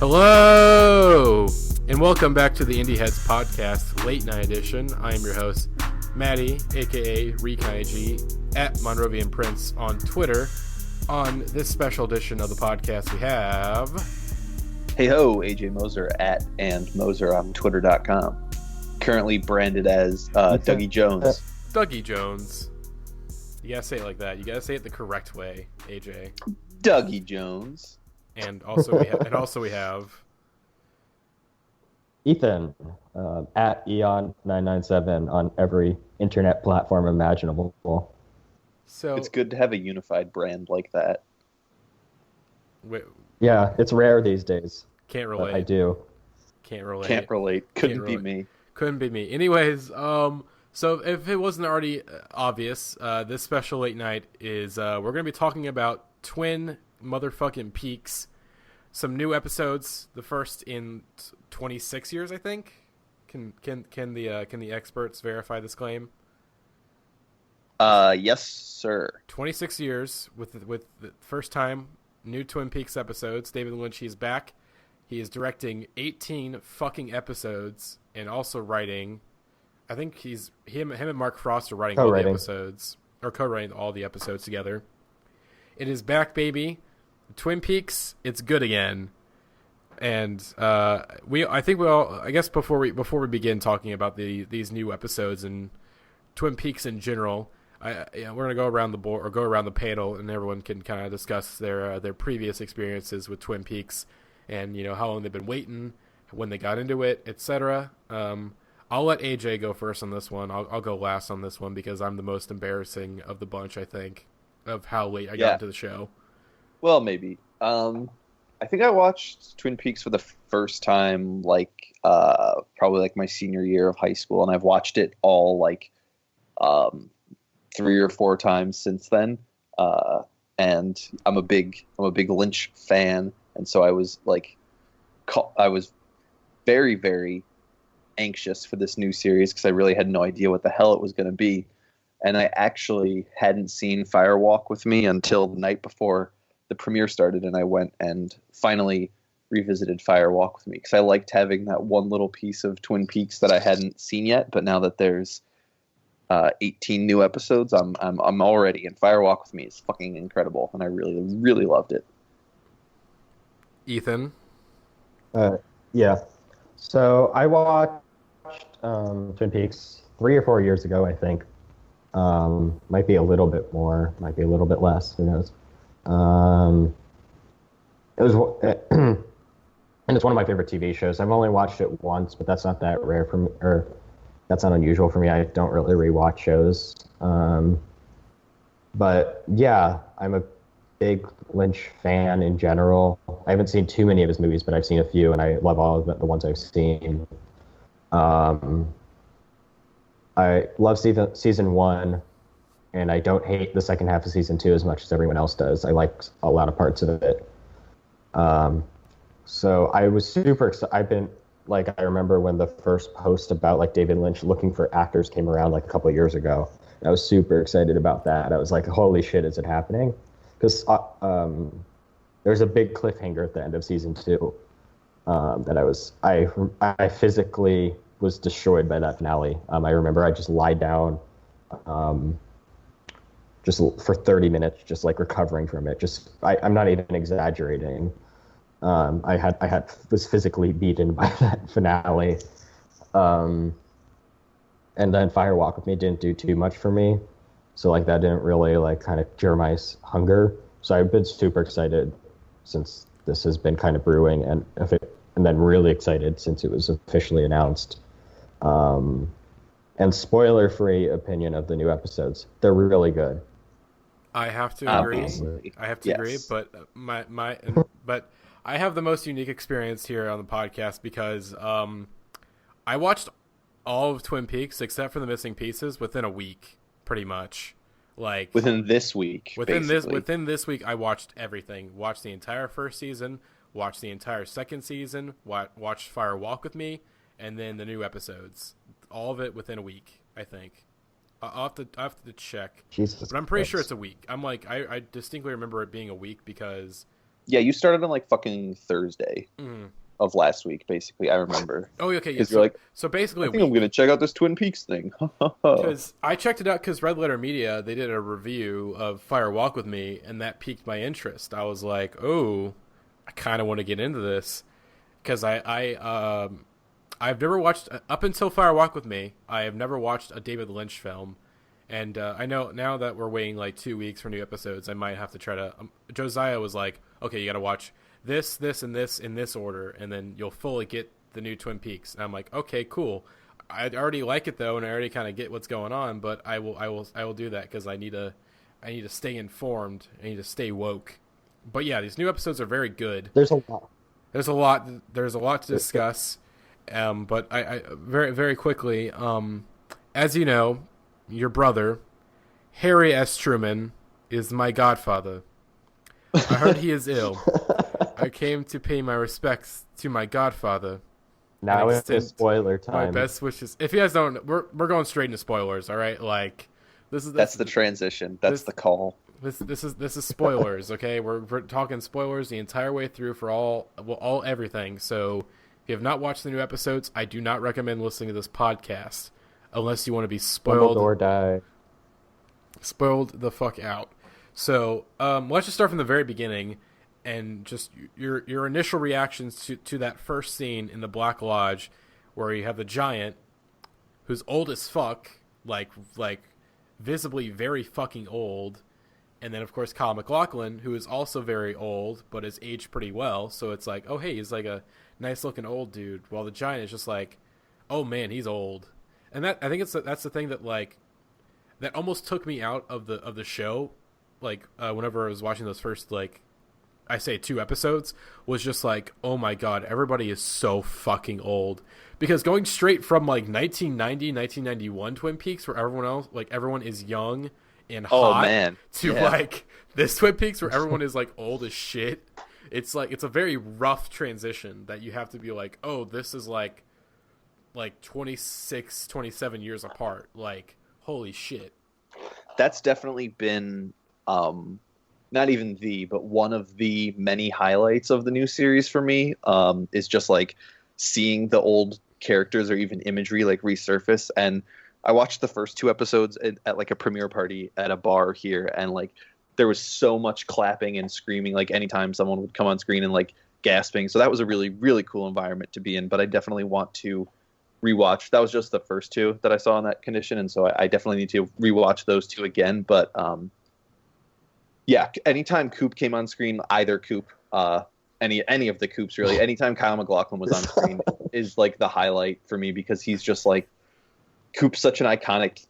Hello, and welcome back to the Indie Heads Podcast Late Night Edition. I am your host, Matty, aka Rekaiji, at Monrovian Prince on Twitter. On this special edition of the podcast, we have... Hey ho, AJ Moser at and Moser on Twitter.com. Currently branded as Dougie Jones. Dougie Jones. You gotta say it like that. You gotta say it the correct way, AJ. Dougie Jones. And also we have Ethan at Eon997 on every internet platform imaginable. So it's good to have a unified brand like that. Wait, yeah, it's rare these days. Can't relate. I do. Can't relate. Can't relate. Couldn't be me. Couldn't be me. Anyways, so if it wasn't already obvious, this special late night is we're gonna be talking about Twin motherfucking Peaks. Some new episodes, the first in 26 years, I think. Can the experts verify this claim? Yes, sir. 26 years with the first time new Twin Peaks episodes. David Lynch, he's back. He is directing 18 fucking episodes and also writing. I think him and Mark Frost are writing all the episodes, or co-writing all the episodes together. It is back, baby. Twin Peaks, it's good again. And I guess before we begin talking about these new episodes and Twin Peaks in general, we're gonna go around the board or go around the panel, and everyone can kind of discuss their previous experiences with Twin Peaks, and how long they've been waiting, when they got into it, etc. I'll let AJ go first on this one. I'll go last on this one because I'm the most embarrassing of the bunch, I think, of how late I got into the show. Well, maybe. I think I watched Twin Peaks for the first time, probably my senior year of high school, and I've watched it all 3 or 4 times since then. And I'm a big Lynch fan, and so I was very, very anxious for this new series because I really had no idea what the hell it was going to be, and I actually hadn't seen Fire Walk with Me until the night before the premiere started, and I went and finally revisited Fire Walk with Me because I liked having that one little piece of Twin Peaks that I hadn't seen yet. But now that there's 18 new episodes, I'm all ready. And Fire Walk with Me is fucking incredible, and I really, really loved it. Ethan, yeah. So I watched Twin Peaks 3 or 4 years ago, I think. Might be a little bit more, might be a little bit less. Who knows? It was, and it's one of my favorite TV shows. I've only watched it once, but that's not that rare for me, or that's not unusual for me. I don't really rewatch shows. But yeah, I'm a big Lynch fan in general. I haven't seen too many of his movies, but I've seen a few, and I love all of the ones I've seen. I love season 1. And I don't hate the second half of season 2 as much as everyone else does. I like a lot of parts of it. So I was super excited. I remember when the first post about David Lynch looking for actors came around a couple of years ago. And I was super excited about that. I was like, holy shit, is it happening? Because there's a big cliffhanger at the end of season 2 that I physically was destroyed by that finale. I remember I just lied down just for 30 minutes, just recovering from it. I'm not even exaggerating. I was physically beaten by that finale. And then Fire Walk with Me didn't do too much for me. So that didn't really kind of cure my hunger. So I've been super excited since this has been kind of brewing, and then really excited since it was officially announced. And spoiler-free opinion of the new episodes. They're really good. I have to agree. Agree, but but I have the most unique experience here on the podcast because I watched all of Twin Peaks except for the missing pieces within a week, pretty much. Within this week. Within this week, I watched everything. Watched the entire first season. Watched the entire second season. Watched Fire Walk with Me, and then the new episodes. All of it within a week, I think. I'll have to check. Jesus but I'm pretty Christ. sure it's a week. I distinctly remember it being a week because Yeah, you started on like fucking Thursday Mm. of last week, basically. I remember. Oh, okay, yeah. Because you're like, So basically, I think I'm going to check out this Twin Peaks thing. because I checked it out because Red Letter Media, they did a review of Fire Walk with Me, and that piqued my interest. I was like, oh, I kind of want to get into this because I've never watched up until Fire Walk with Me. I have never watched a David Lynch film, and I know now that we're waiting like 2 weeks for new episodes, I might have to try to. Josiah was like, okay, you got to watch this, and this in this order, and then you'll fully get the new Twin Peaks. And I'm like, okay, cool. I already like it though, and I already kind of get what's going on. But I will do that because I need to stay informed. I need to stay woke. But yeah, these new episodes are very good. There's a lot. There's a lot to discuss. But I very very quickly, as you know, your brother, Harry S. Truman, is my godfather. I heard he is ill. I came to pay my respects to my godfather. Now it's spoiler My time. best wishes. If you guys don't, we're going straight into spoilers. All right, like That's the transition. That's the call. This is spoilers. Okay, we're talking spoilers the entire way through for all everything. So if you have not watched the new episodes, I do not recommend listening to this podcast unless you want to be spoiled. Dumbledore died. Spoiled the fuck out. So let's just start from the very beginning, and just your initial reactions to that first scene in the Black Lodge, where you have the giant, who's old as fuck, like visibly very fucking old, and then of course Kyle MacLachlan, who is also very old but has aged pretty well. So it's like, oh hey, he's like a nice looking old dude, while the giant is just like, oh man, he's old. And that I think that's the thing that like that almost took me out of the show. Like whenever I was watching those first like I say 2 episodes, was just like, oh my god, everybody is so fucking old. Because going straight from like 1990, 1991 Twin Peaks, where everyone is young and hot, to like this Twin Peaks where everyone is like old as shit. It's like, it's a very rough transition that you have to be like, oh, this is like 26, 27 years apart. Like, holy shit. That's definitely been not even but one of the many highlights of the new series for me, is just like seeing the old characters or even imagery like resurface. And I watched the first 2 episodes at like a premiere party at a bar here, and like there was so much clapping and screaming like anytime someone would come on screen and like gasping. So that was a really, really cool environment to be in. But I definitely want to rewatch. That was just the first 2 that I saw in that condition, and so I definitely need to rewatch those 2 again. But yeah, anytime Coop came on screen, either Coop, any of the Coops really, anytime Kyle MacLachlan was on screen is like the highlight for me, because he's just like, Coop's such an iconic,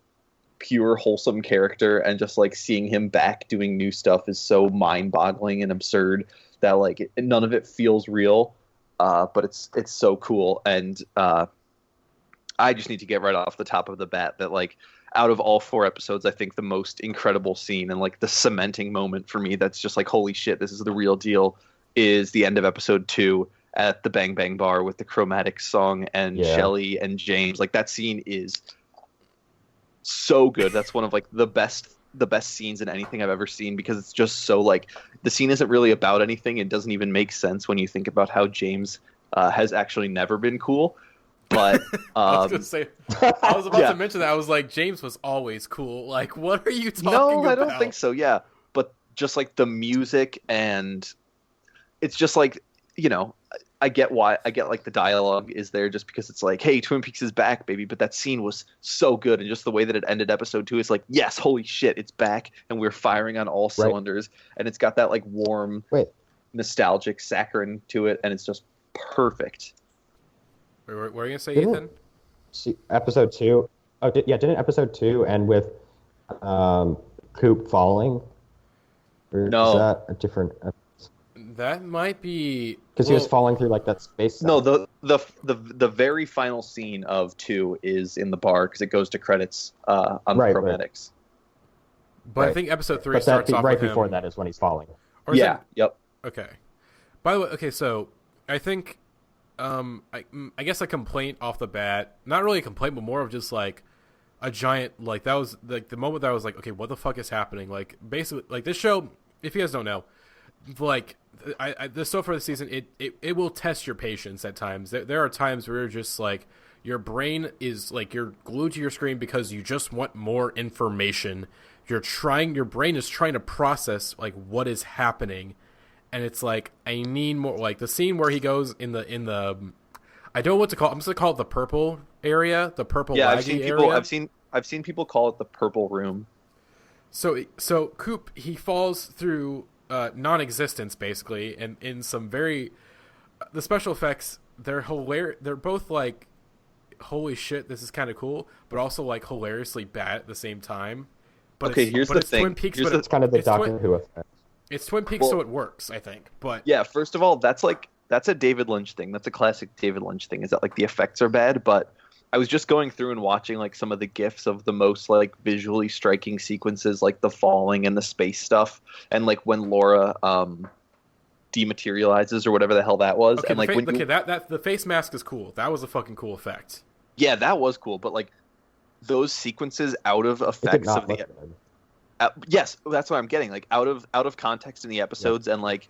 pure, wholesome character, and just like seeing him back doing new stuff is so mind-boggling and absurd that like none of it feels real, but it's so cool. And I just need to get right off the top of the bat that like out of all 4 episodes, I think the most incredible scene and like the cementing moment for me that's just like, holy shit, this is the real deal, is the end of episode 2 at the Bang Bang Bar with the Chromatic song and Shelley and James. Like that scene is so good. That's one of like the best scenes in anything I've ever seen, because it's just so like, the scene isn't really about anything. It doesn't even make sense when you think about how James has actually never been cool. But I was about to mention that. I was like, James was always cool. Like, what are you talking about? No, I don't think so. Yeah, but just like the music, and it's just like, you know, I get like the dialogue is there just because it's like, hey, Twin Peaks is back, baby. But that scene was so good, and just the way that it ended episode 2 is like, yes, holy shit, it's back, and we're firing on all cylinders, and it's got that like warm, nostalgic saccharine to it, and it's just perfect. What were you going to say, Ethan? Episode 2. Oh, didn't episode 2 end with Coop falling? Or no. Is that a different... That might be... Because he was falling through like that space... No, the very final scene of 2 is in the bar, because it goes to credits on the Chromatics. But I think episode 3 starts off right with before him. that is when he's falling. Or yep. Okay. By the way, okay, so I think... I guess a complaint off the bat, not really a complaint, but more of just like a giant, like that was like the moment that I was like, okay, what the fuck is happening? Like basically, like this show, if you guys don't know, like the so far this season, it will test your patience at times. There are times where you're just like your brain is like you're glued to your screen because you just want more information. Your brain is trying to process like what is happening, and it's like I need more. Like the scene where he goes in the I don't know what to call it. I'm just gonna call it the purple area, the purple area. I've seen people call it the purple room. So Coop, he falls through non-existence basically, and in some very the special effects, they're hilarious. They're both like holy shit, this is kind of cool, but also like hilariously bad at the same time. But okay, here's the thing. Twin Peaks, it's kind of the Doctor Who effect. It's Twin Peaks, so it works, I think. But yeah, first of all, that's a David Lynch thing. That's a classic David Lynch thing. Is that like the effects are bad? But I was just going through and watching like some of the GIFs of the most like visually striking sequences, like the falling and the space stuff, and like when Laura dematerializes or whatever the hell that was. Okay, and like that the face mask is cool. That was a fucking cool effect. Yeah, that was cool. But like those sequences out of effects of the yes, that's what I'm getting. Like out of context in the episodes and like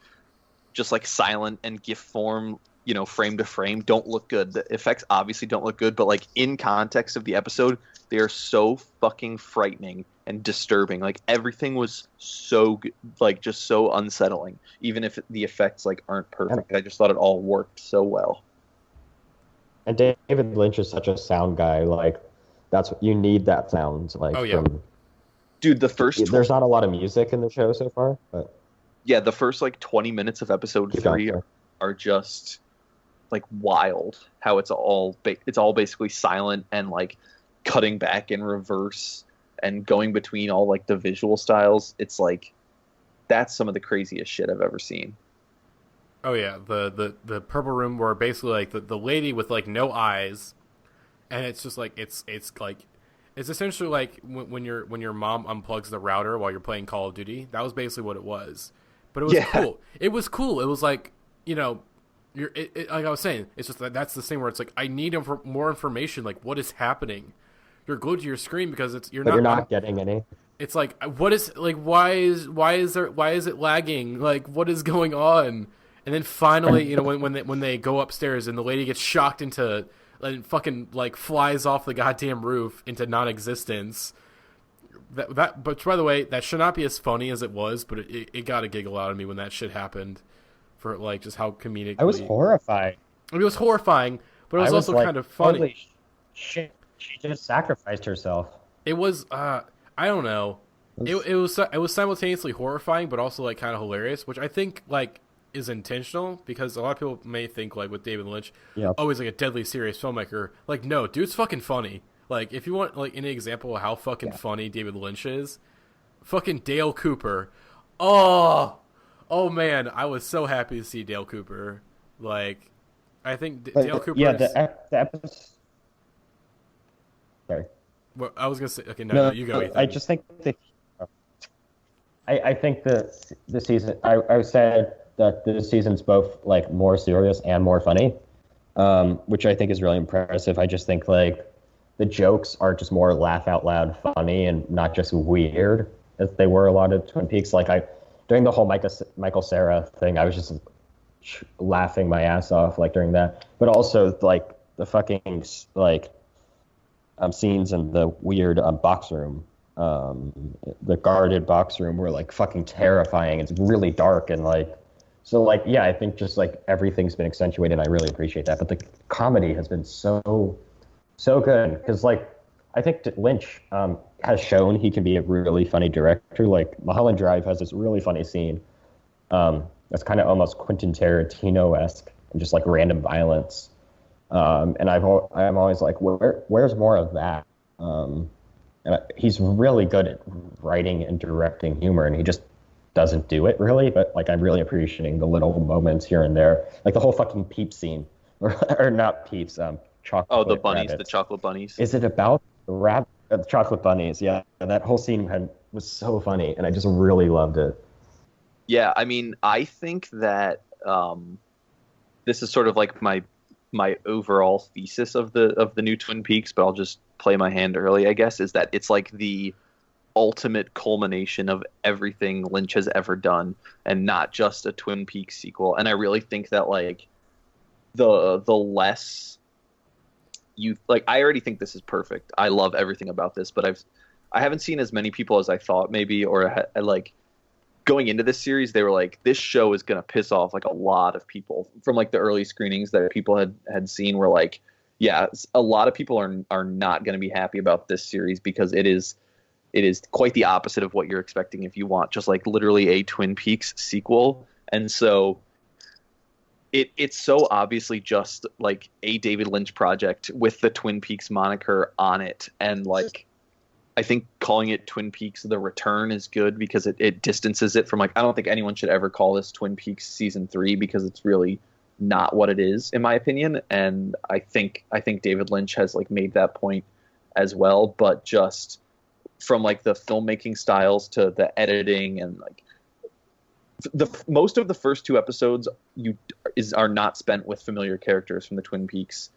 just like silent and GIF form, you know, frame to frame, don't look good. The effects obviously don't look good, but like in context of the episode, they are so fucking frightening and disturbing. Like everything was so good, like just so unsettling, even if the effects like aren't perfect. I just thought it all worked so well. And David Lynch is such a sound guy. Like that's what you need. That sound like Dude, there's not a lot of music in the show so far, but yeah, the first like 20 minutes of episode 3 are just like wild. How it's all basically silent and like cutting back in reverse and going between all like the visual styles. It's like that's some of the craziest shit I've ever seen. Oh yeah, the purple room where basically like the lady with like no eyes, and it's just like it's like. It's essentially like when your mom unplugs the router while you're playing Call of Duty. That was basically what it was, but it was cool. It was cool. It was like, you know, like I was saying, it's just that's the thing where it's like I need more information. Like what is happening? You're glued to your screen because you're not getting any. It's like what is like why is it lagging? Like what is going on? And then finally, you know, when they go upstairs and the lady gets shocked into. And fucking like flies off the goddamn roof into non-existence. But by the way, that should not be as funny as it was, but it got a giggle out of me when that shit happened. For like just how comedic. I was horrified. I mean, it was horrifying, but it was also like, kind of funny. Holy shit! She just sacrificed herself. It was I don't know. It was simultaneously horrifying, but also like kind of hilarious, which I think like. Is intentional because a lot of people may think like with David Lynch, oh, he's like a deadly serious filmmaker. Like, no, dude's fucking funny. Like, if you want like any example of how fucking funny David Lynch is, fucking Dale Cooper. Oh man, I was so happy to see Dale Cooper. Like, I think Dale Cooper. Yeah, the episode. Sorry. Well, I was gonna say okay. No, you go. Ethan. I just think that. I think the season. I said. That this season's both like more serious and more funny, which I think is really impressive. I just think like the jokes are just more laugh out loud funny and not just weird as they were a lot of Twin Peaks. Like during the whole Michael Cera thing, I was just laughing my ass off like during that. But also like the fucking like scenes in the weird box room, the guarded box room were like fucking terrifying. It's really dark and like. So, like, yeah, I think just, like, everything's been accentuated, and I really appreciate that. But the comedy has been so good. Because, like, I think Lynch has shown he can be a really funny director. Like, Mulholland Drive has this really funny scene that's kind of almost Quentin Tarantino-esque and just, like, random violence. And I'm always like, where's more of that? And he's really good at writing and directing humor, and he just doesn't do it really, but like I'm really appreciating the little moments here and there, like the whole fucking Peeps scene, or not Peeps, chocolate. Oh, the bunnies, rabbits. The chocolate bunnies. Is it about the chocolate bunnies? Yeah, that whole scene was so funny, and I just really loved it. Yeah, I mean, I think that this is sort of like my overall thesis of the new Twin Peaks, but I'll just play my hand early, I guess, is that it's like the ultimate culmination of everything Lynch has ever done, and not just a Twin Peaks sequel. And I really think that like the less you like, I already think this is perfect. I love everything about this, but I haven't seen as many people as I thought maybe, or like going into this series, they were like, this show is going to piss off like a lot of people from like the early screenings that people had seen were like, yeah, a lot of people are not going to be happy about this series because it is quite the opposite of what you're expecting if you want just like literally a Twin Peaks sequel. And so it's so obviously just like a David Lynch project with the Twin Peaks moniker on it. And like, I think calling it Twin Peaks The Return is good because it distances it from like, I don't think anyone should ever call this Twin Peaks season 3 because it's really not what it is, in my opinion. And I think David Lynch has like made that point as well, but just from like the filmmaking styles to the editing and like most of the first 2 episodes are not spent with familiar characters from the Twin Peaks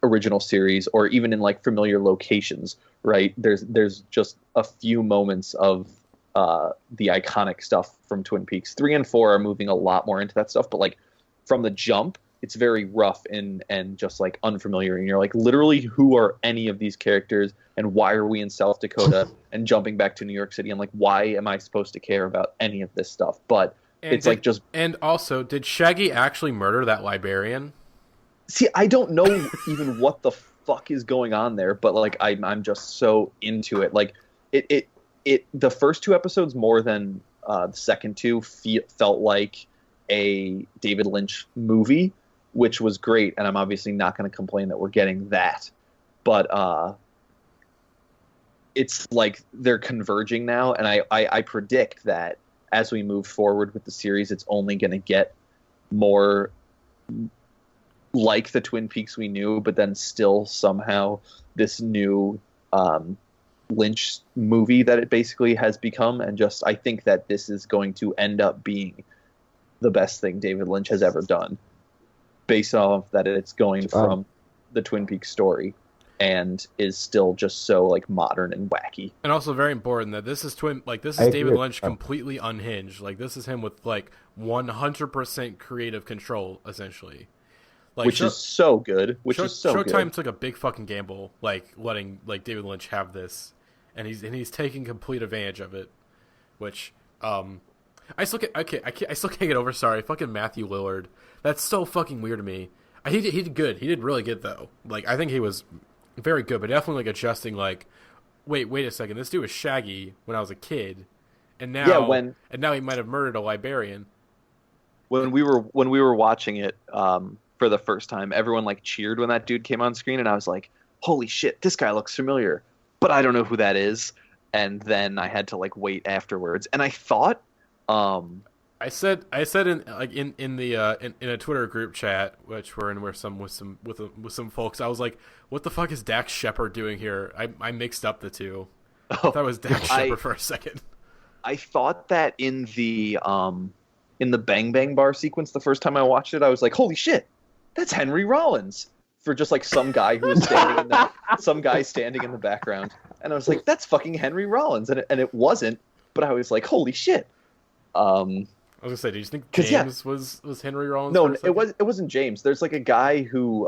original series, or even in like familiar locations, right? There's just a few moments of the iconic stuff from Twin Peaks. 3 and 4 are moving a lot more into that stuff, but like from the jump, it's very rough and just like unfamiliar. And you're like, literally, who are any of these characters, and why are we in South Dakota and jumping back to New York City? And like, why am I supposed to care about any of this stuff? But it's like just. And also, did Shaggy actually murder that librarian? See, I don't know even what the fuck is going on there, but like I'm just so into it. Like it the first 2 episodes more than the second 2 felt like a David Lynch movie, which was great, and I'm obviously not going to complain that we're getting that. But it's like they're converging now, and I predict that as we move forward with the series, it's only going to get more like the Twin Peaks we knew, but then still somehow this new Lynch movie that it basically has become. And just, I think that this is going to end up being the best thing David Lynch has ever done, based off that it's going from the Twin Peaks story and is still just so like modern and wacky. And also very important that this is David Lynch completely unhinged. Like this is him with like 100% creative control, essentially. Like, which is so good. Showtime took a big fucking gamble, like letting like David Lynch have this, and he's taking complete advantage of it. Which I still can't get over. Sorry, fucking Matthew Lillard. That's so fucking weird to me. He did good. He did really good though. Like I think he was very good, but definitely like adjusting. Like, wait a second. This dude was Shaggy when I was a kid, and now he might have murdered a librarian. When we were watching it. For the first time, everyone like cheered when that dude came on screen, and I was like, holy shit, this guy looks familiar, but I don't know who that is. And then I had to like wait afterwards, and I thought I said in a Twitter group chat, which we're in with some folks, I was like, what the fuck is Dax Shepard doing here? I mixed up the two. I thought it was Dax Shepard for a second. I thought that in the Bang Bang Bar sequence the first time I watched it, I was like, holy shit, that's Henry Rollins, for just like some guy who was standing in the background, and I was like, that's fucking Henry Rollins, and it wasn't, but I was like, holy shit. I was gonna say, do you think James was Henry Rollins? No, it wasn't James. There's like a guy who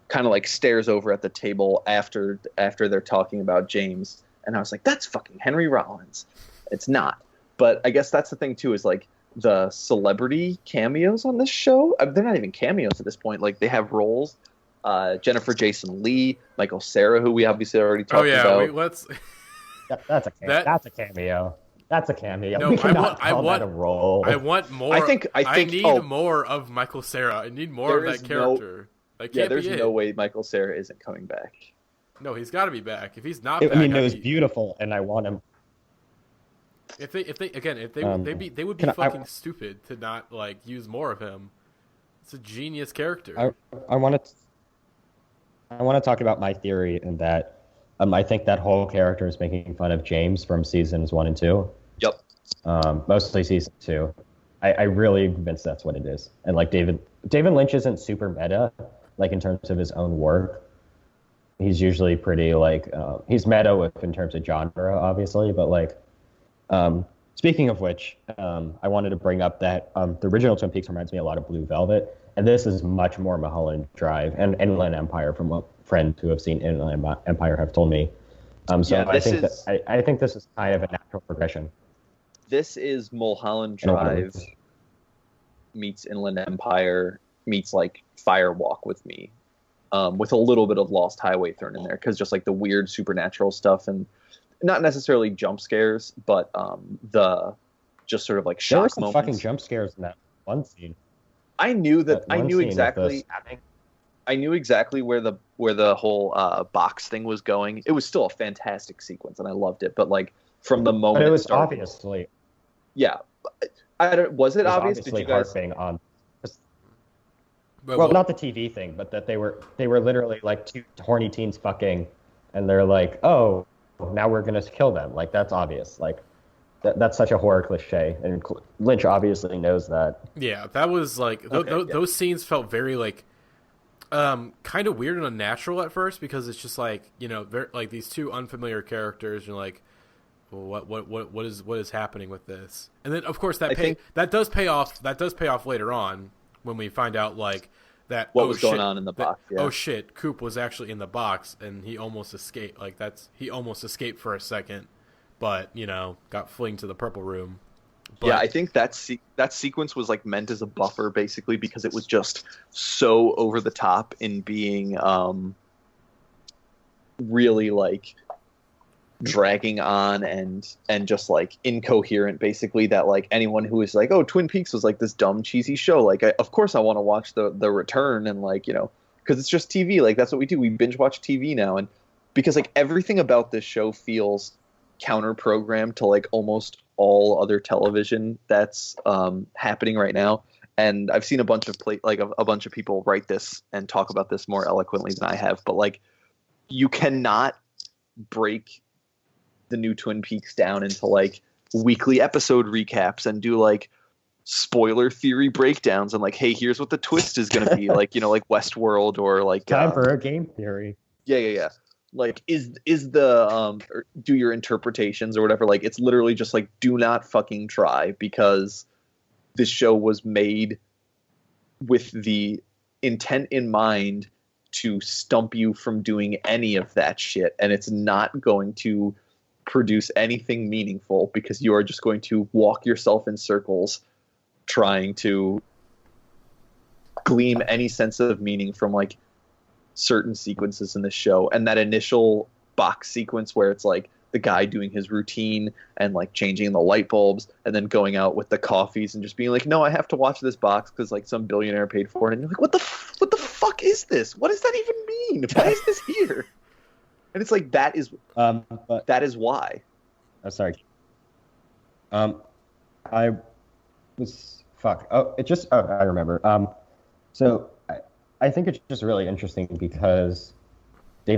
kind of like stares over at the table after they're talking about James, and I was like, that's fucking Henry Rollins. It's not, but I guess that's the thing too, is like the celebrity cameos on this show, they're not even cameos at this point. Like they have roles. Jennifer Jason Leigh, Michael Cera, who we obviously already talked about. That's a cameo. That's a cameo. No, I want a role. I want more. I need more of Michael Cera. I need more of that character. There's no way Michael Cera isn't coming back. No, he's got to be back. If he's not back, it was beautiful, and I want him. If they would be fucking stupid to not like use more of him. It's a genius character. I want to talk about my theory in that I think that whole character is making fun of James from seasons 1 and 2. Yep. Mostly season 2. I really am convinced that's what it is. And like David Lynch isn't super meta, like in terms of his own work. he's usually pretty like he's meta with in terms of genre, obviously, but like speaking of which, I wanted to bring up that the original Twin Peaks reminds me a lot of Blue Velvet, and this is much more Mulholland Drive and Inland Empire, from what friends who have seen Inland Empire have told me. So Yeah, I think that I think this is kind of a natural progression. this is Mulholland Drive meets Inland Empire meets like Firewalk with me, with a little bit of Lost Highway thrown in there because just like the weird supernatural stuff and not necessarily jump scares, but the just sort of like There were shock some moments. fucking jump scares in that one scene. I knew That I one knew scene with the exactly. stabbing. I knew exactly where the whole box thing was going. It was still a fantastic sequence, and I loved it. But like from the moment But it was started, obviously yeah. I don't. Was it obvious? Did obviously you guys? harping on. But Well, not the TV thing, but that they were literally like two horny teens fucking, and they're like, oh, now we're gonna kill them. Like that's obvious. Like that's such a horror cliche, and Lynch obviously knows that. yeah, that was like Okay, those scenes felt very like kind of weird and unnatural at first because it's just like they're like these two unfamiliar characters. You're like, well, what is happening with this? And then of course that does pay off. That does pay off later on when we find out like that What was going on in the box? Yeah. Oh shit, Coop was actually in the box and he almost escaped. Like he almost escaped for a second, but got fleeing to the purple room. But, yeah, I think that sequence was like meant as a buffer, basically, because it was just so over the top in being really like dragging on and just like incoherent, basically, that like anyone who was like, oh, Twin Peaks was like this dumb cheesy show, like of course I want to watch the return, and like because it's just TV, like that's what we do, we binge watch TV now, and because like everything about this show feels counter programmed to like almost all other television that's happening right now. And I've seen a bunch of a bunch of people write this and talk about this more eloquently than I have, but like you cannot break the new Twin Peaks down into like weekly episode recaps and do like spoiler theory breakdowns and like, hey, here's what the twist is going to be, like like Westworld or like Time for a game theory. Yeah. Like is the or do your interpretations or whatever, like it's literally just like do not fucking try, because this show was made with the intent in mind to stump you from doing any of that shit, and it's not going to produce anything meaningful because you are just going to walk yourself in circles trying to glean any sense of meaning from like certain sequences in the show. And that initial box sequence where it's like the guy doing his routine and like changing the light bulbs and then going out with the coffees and just being like, no, I have to watch this box because like some billionaire paid for it, and you're like, what the fuck is this? What does that even mean? Why is this here? And it's like that is why. Oh, sorry. I was fuck. Oh, it just. Oh, I remember. So I think it's just really interesting because a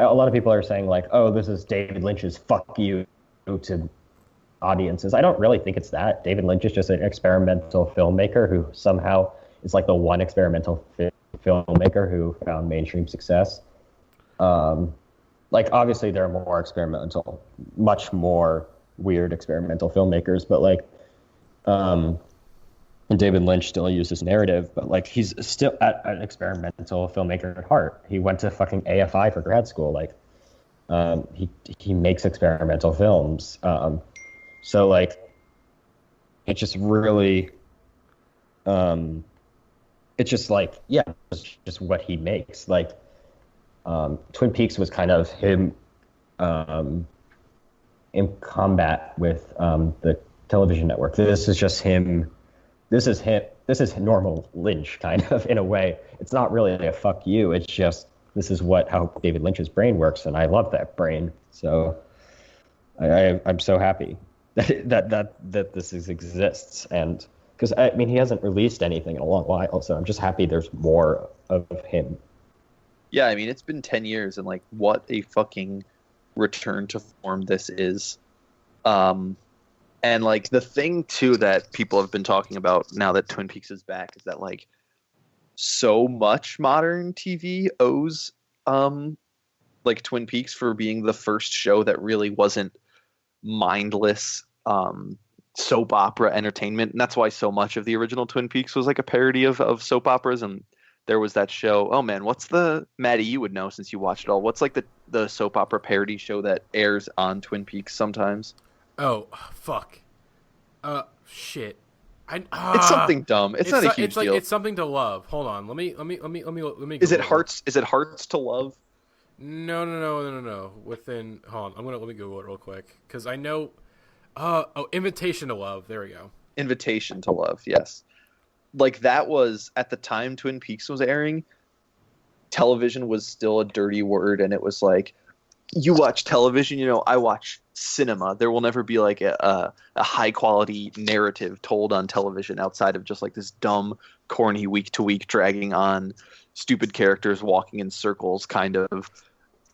lot of people are saying like, oh, this is David Lynch's fuck you to audiences. I don't really think it's that. David Lynch is just an experimental filmmaker who somehow is like the one experimental filmmaker who found mainstream success. Like obviously there are more experimental, much more weird experimental filmmakers, but like, and David Lynch still uses narrative, but like he's still an experimental filmmaker at heart. He went to fucking AFI for grad school. Like, he makes experimental films. So like, it's just really, it's just like, yeah, it's just what he makes. Like, Twin Peaks was kind of him, in combat with the television network. This is just him. This is normal Lynch, kind of, in a way. It's not really a fuck you. It's just this is how David Lynch's brain works, and I love that brain. So I'm so happy that this exists, and because I mean he hasn't released anything in a long while, so I'm just happy there's more of him. Yeah, I mean it's been 10 years, and like what a fucking return to form this is. And like the thing too that people have been talking about now that Twin Peaks is back is that like so much modern TV owes like Twin Peaks for being the first show that really wasn't mindless soap opera entertainment, and that's why so much of the original Twin Peaks was like a parody of soap operas. And there was that show. Oh man, what's the Matty? You would know since you watched it all. What's like the soap opera parody show that airs on Twin Peaks sometimes? Oh fuck. Shit. It's something dumb. It's not a huge deal. It's something to love. Hold on. Let me. Is it Hearts? Is it Hearts to Love? No. Hold on. Let me Google it real quick because I know. Invitation to Love. There we go. Invitation to Love. Yes. Like that was at the time Twin Peaks was airing. Television was still a dirty word, and it was like, you watch television, I watch cinema. There will never be like a high quality narrative told on television outside of just like this dumb, corny week to week dragging on, stupid characters walking in circles, kind of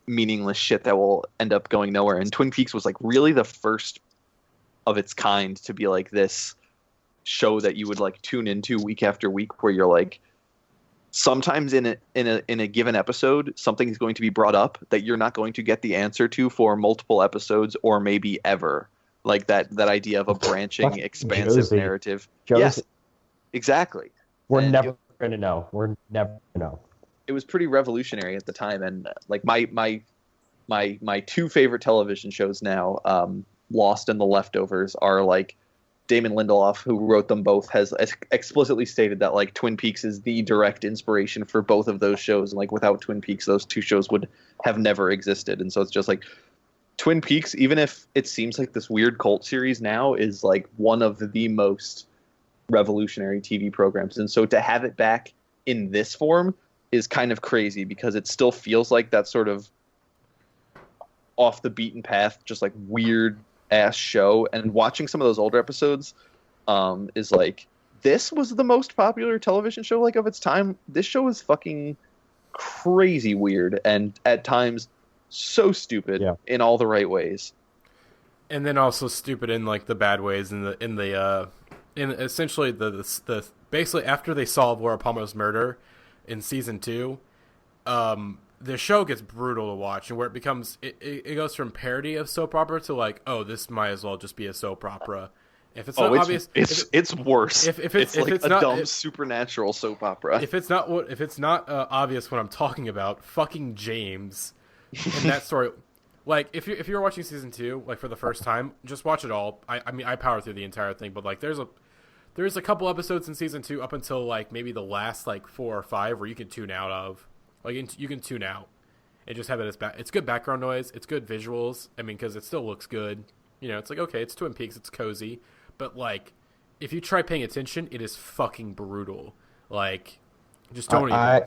meaningless shit that will end up going nowhere. And Twin Peaks was like really the first of its kind to be like this show that you would like tune into week after week, where you're like, sometimes in a given episode something is going to be brought up that you're not going to get the answer to for multiple episodes or maybe ever. Like that idea of a branching, expansive narrative. Yes, exactly. We're never going to know. We're never going to know. It was pretty revolutionary at the time, and like my two favorite television shows now, Lost and The Leftovers, are like Damon Lindelof, who wrote them both, has explicitly stated that like Twin Peaks is the direct inspiration for both of those shows. And like without Twin Peaks, those two shows would have never existed. And so it's just like Twin Peaks, even if it seems like this weird cult series now, is like one of the most revolutionary TV programs. And so to have it back in this form is kind of crazy, because it still feels like that sort of off the beaten path, just like weird ass show. And watching some of those older episodes is like, this was the most popular television show like of its time. This show is fucking crazy weird, and at times so stupid in all the right ways, and then also stupid in like the bad ways. In essentially the basically after they solve Laura Palmer's murder in season 2, the show gets brutal to watch, and where it becomes it goes from parody of soap opera to like, oh, this might as well just be a soap opera. If it's not obvious, it's worse. If it's like it's a not, dumb supernatural soap opera. If it's not obvious what I'm talking about, fucking James and that story. Like if you're watching season 2 like for the first time, just watch it all. I mean I powered through the entire thing, but like there's a couple episodes in season 2 up until like maybe the last like 4 or 5 where you can tune out of. Like you can tune out and just have it as it's good background noise. It's good visuals. I mean, because it still looks good. It's like, okay, it's Twin Peaks. It's cozy. But like, if you try paying attention, it is fucking brutal. Like, just don't even.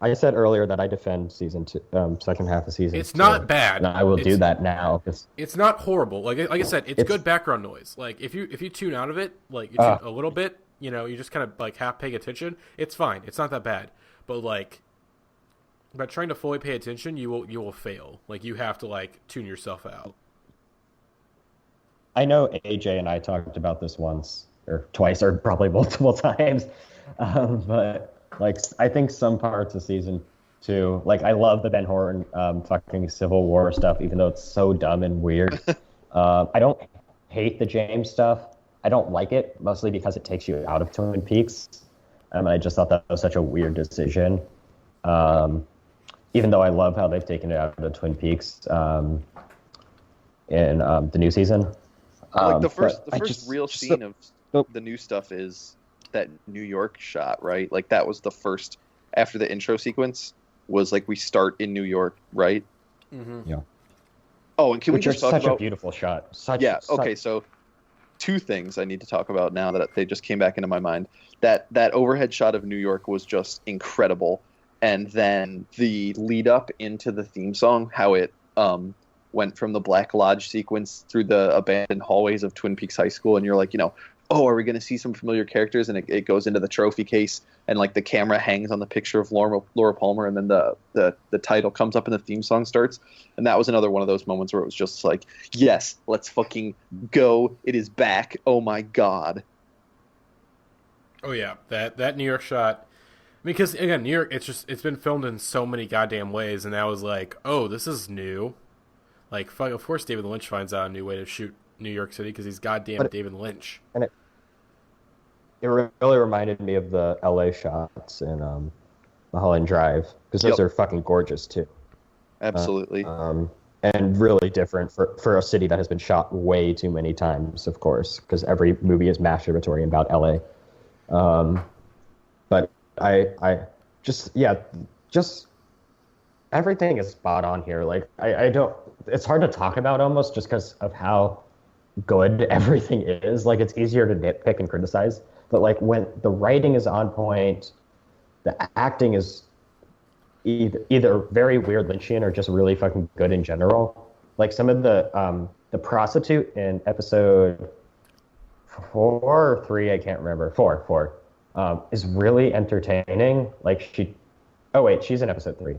I said earlier that I defend season 2, second half of season. It's 2, not bad. And I will do that now. It's not horrible. Like I said, it's good background noise. Like if you tune out of it, like you tune a little bit. You just kind of like half paying attention. It's fine. It's not that bad. But like, by trying to fully pay attention, you will fail. Like you have to like tune yourself out. I know AJ and I talked about this once or twice or probably multiple times, but like I think some parts of season 2, like I love the Ben Horton fucking Civil War stuff, even though it's so dumb and weird. I don't hate the James stuff. I don't like it, mostly because it takes you out of Twin Peaks. I just thought that was such a weird decision. Even though I love how they've taken it out of Twin Peaks in the new season. Like the first real scene of the new stuff is that New York shot, right? Like that was the first, after the intro sequence, was like we start in New York, right? Mm-hmm. Yeah. Oh, and can we just talk about... such a beautiful shot. Okay, so... 2 things I need to talk about now that they just came back into my mind. That overhead shot of New York was just incredible, and then the lead up into the theme song, how it went from the Black Lodge sequence through the abandoned hallways of Twin Peaks High School, and you're like, oh, are we going to see some familiar characters? And it goes into the trophy case, and like the camera hangs on the picture of Laura Palmer, and then the title comes up and the theme song starts. And that was another one of those moments where it was just like, yes, let's fucking go. It is back. Oh my God. Oh yeah. That New York shot. Because again, New York, it's been filmed in so many goddamn ways, and I was like, oh, this is new. Like, fuck, of course, David Lynch finds out a new way to shoot New York City because he's goddamn David Lynch. And it really reminded me of the LA shots in Mulholland Drive, because those are fucking gorgeous too. Absolutely. And really different for a city that has been shot way too many times, of course, because every movie is masturbatory about LA. But I just everything is spot on here. Like I don't, it's hard to talk about almost just because of how good everything is. Like, it's easier to nitpick and criticize, but like when the writing is on point, the acting is either very weird Lynchian or just really fucking good in general. Like some of the prostitute in episode 4 or 3, I can't remember. 4 is really entertaining. Like she's in episode 3.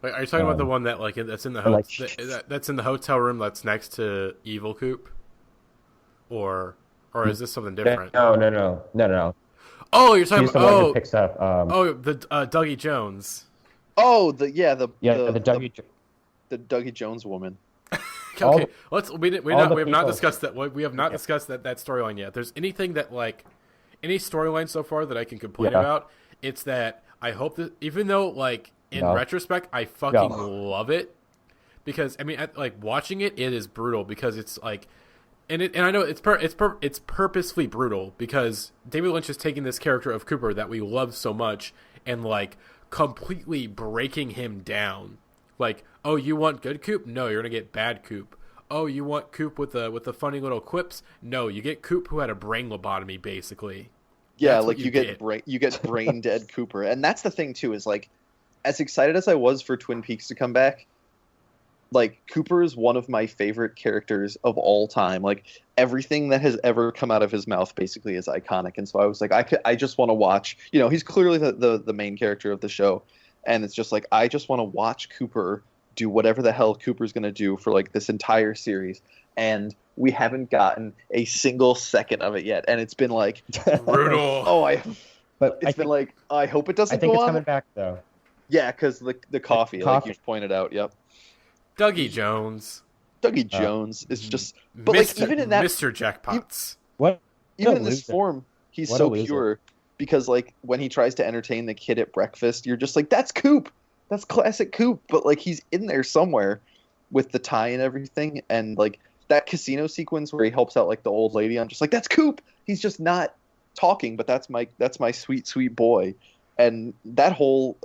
Wait, are you talking about the one that that's in the that's in the hotel room that's next to Evil Coop, or is this something different? No. Oh, you're talking about one who picks up. the Dougie Jones. Oh, the Dougie Jones woman. Okay, we have not discussed that. We have not discussed that storyline yet. If there's anything that any storyline so far that I can complain about, it's that I hope that even though in retrospect I fucking love it, because I mean watching it is brutal because it's and I know it's purposefully brutal because David Lynch is taking this character of Cooper that we love so much and completely breaking him down. Like, oh, you want good Coop? No, you're gonna get bad Coop. Oh, you want Coop with the funny little quips? No, you get Coop who had a brain lobotomy, basically. Yeah, you get brain dead Cooper, and that's the thing too. Is as excited as I was for Twin Peaks to come back, Cooper is one of my favorite characters of all time. Everything that has ever come out of his mouth basically is iconic, and so I was I just want to watch. He's clearly the main character of the show. And it's just I just want to watch Cooper do whatever the hell Cooper's going to do for this entire series. And we haven't gotten a single second of it yet. And it's been brutal. I hope it doesn't go on. I think it's coming back though. Yeah, because the coffee, like you pointed out. Yep. Dougie Jones. Dougie Jones is just, but even in that, Mr. Jackpots. Even in this form, he's so pure. Because when he tries to entertain the kid at breakfast, you're just that's Coop, that's classic Coop. But he's in there somewhere with the tie and everything, and that casino sequence where he helps out the old lady. I'm just that's Coop. He's just not talking, but that's my sweet boy. And that whole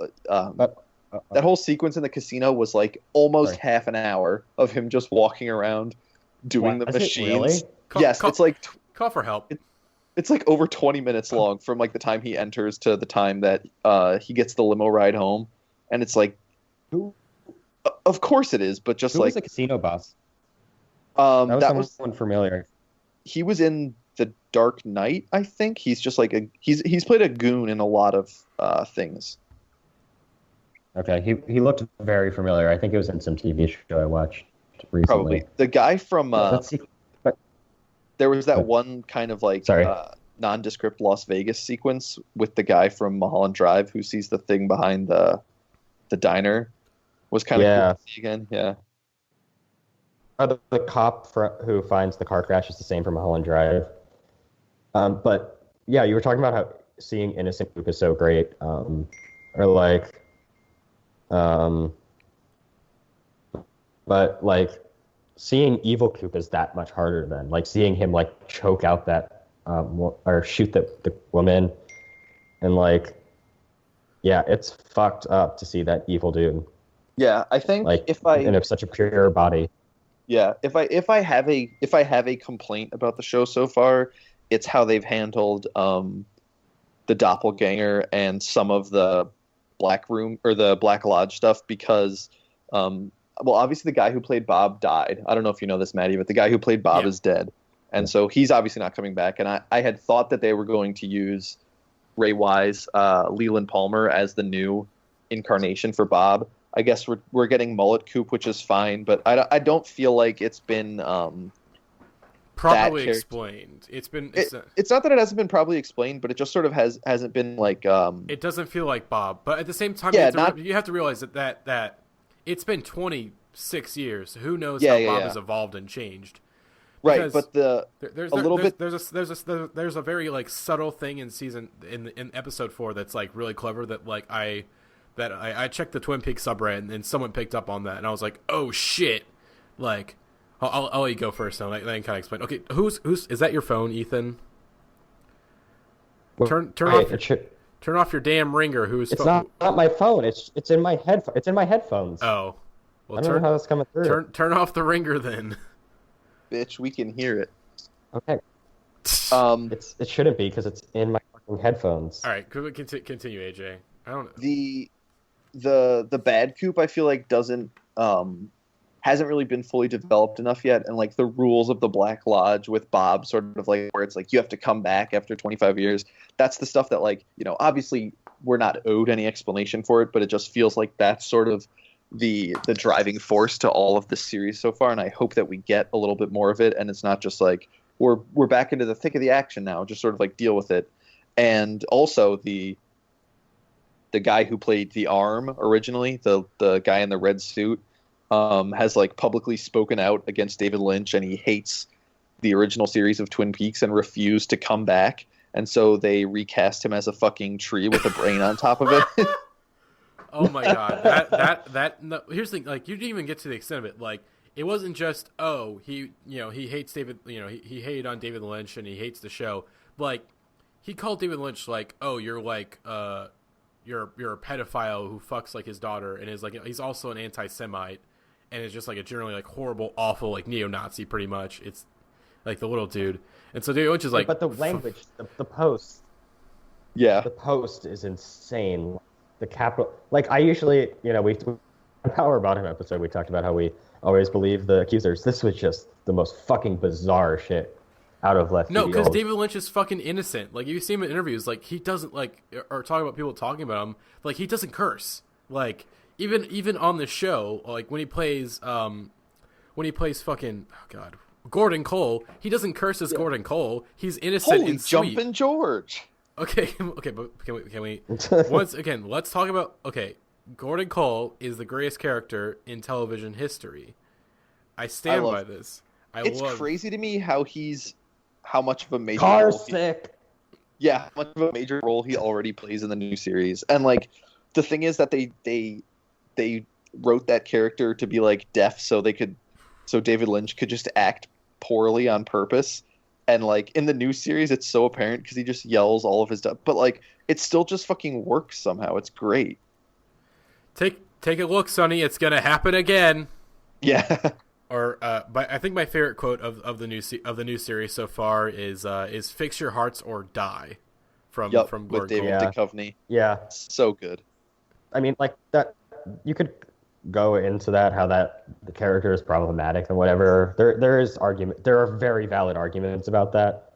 sequence in the casino was almost half an hour of him just walking around doing the machines. Yes, it's call for help. It's over 20 minutes long from the time he enters to the time that he gets the limo ride home, and it's who? Of course it is, but just who was the casino boss? That was someone familiar. He was in The Dark Knight, I think. He's just he's played a goon in a lot of things. Okay, he looked very familiar. I think it was in some TV show I watched recently. Probably the guy from. Let's see. There was that one kind of nondescript Las Vegas sequence with the guy from Mulholland Drive who sees the thing behind the diner. Was kind of cool to see again. Yeah. The cop who finds the car crash is the same from Mulholland Drive. But yeah, you were talking about how seeing innocent Coop is so great. But seeing evil Coop is that much harder than seeing him choke out that or shoot the woman, and it's fucked up to see that evil dude. Yeah, I think in such a pure body. Yeah, if I have a complaint about the show so far, it's how they've handled the doppelganger and some of the Black Room or the Black Lodge stuff because. Well, obviously the guy who played Bob died. I don't know if you know this, Matty, but the guy who played Bob is dead. And so he's obviously not coming back. And I had thought that they were going to use Ray Wise, Leland Palmer as the new incarnation for Bob. I guess we're getting mullet Coop, which is fine. But I don't feel like it's been properly character. explained. It's not that it hasn't been properly explained, but it just sort of hasn't been like. It doesn't feel like Bob, but at the same time, Yeah, you have to realize that it's been 26 years. Who knows Yeah, how yeah, Bob yeah. has evolved and changed? Right, Because but there's a very like subtle thing in episode 4 that's like really clever that like I checked the Twin Peaks subreddit and someone picked up on that and I was like, oh shit, like I'll let you go first and I can kind of explain. Okay, who's is that your phone, Ethan? Turn off your damn ringer. It's not my phone. It's in my It's in my headphones. Oh, well, I don't know how it's coming through. Turn off the ringer then. bitch, we can hear it. Okay. It shouldn't be because it's in my fucking headphones. All right, continue, AJ. I don't know. The bad coop I feel like hasn't really been fully developed enough yet, and like the rules of the Black Lodge with Bob sort of like where it's like you have to come back after 25 years. That's the stuff that like, you know, obviously we're not owed any explanation for it, but it just feels like that's sort of the driving force to all of this series so far, and I hope that we get a little bit more of it and it's not just like we're back into the thick of the action now, just sort of like deal with it. And also the guy who played the Arm originally, the guy in the red suit, has like publicly spoken out against David Lynch, and he hates the original series of Twin Peaks and refused to come back, and so they recast him as a fucking tree with a brain on top of it. Oh my god, that no, here's the thing, like you didn't even get to the extent of it. Like it wasn't just he hates David, he hated on David Lynch and he hates the show. Like he called David Lynch like, oh, you're like you're a pedophile who fucks like his daughter, and is like he's also an anti-Semite, and is just like a generally like horrible, awful like neo-Nazi pretty much. It's like the little dude, and so David Lynch is like, but the language, the post, Yeah, the post is insane. The capital, like I usually, we Power About Him episode, we talked about how we always believe the accusers. This was just the most fucking bizarre shit out of left field. No, because David Lynch is fucking innocent. Like you see him in interviews, like he doesn't like, or talking about people talking about him, like he doesn't curse. Like even on the show, like when he plays fucking Gordon Cole, he doesn't curse as Gordon Cole. He's innocent holy and sweet. jumpin' George. Okay, but can we once again? Let's talk about Gordon Cole is the greatest character in television history. I stand by this. It's crazy to me how much of a major car role sick. Yeah, how much of a major role he already plays in the new series. And like the thing is that they wrote that character to be like deaf so David Lynch could just act poorly on purpose. And like in the new series, it's so apparent because he just yells all of his stuff. But like, it still just fucking works somehow. It's great. Take a look, Sonny. It's gonna happen again. Yeah. Or, but I think my favorite quote of the new series so far is "Fix your hearts or die," from with Gordon David Cole. Duchovny. Yeah, so good. I mean, like that. You could go into that how that the character is problematic and whatever. There is argument. There are very valid arguments about that.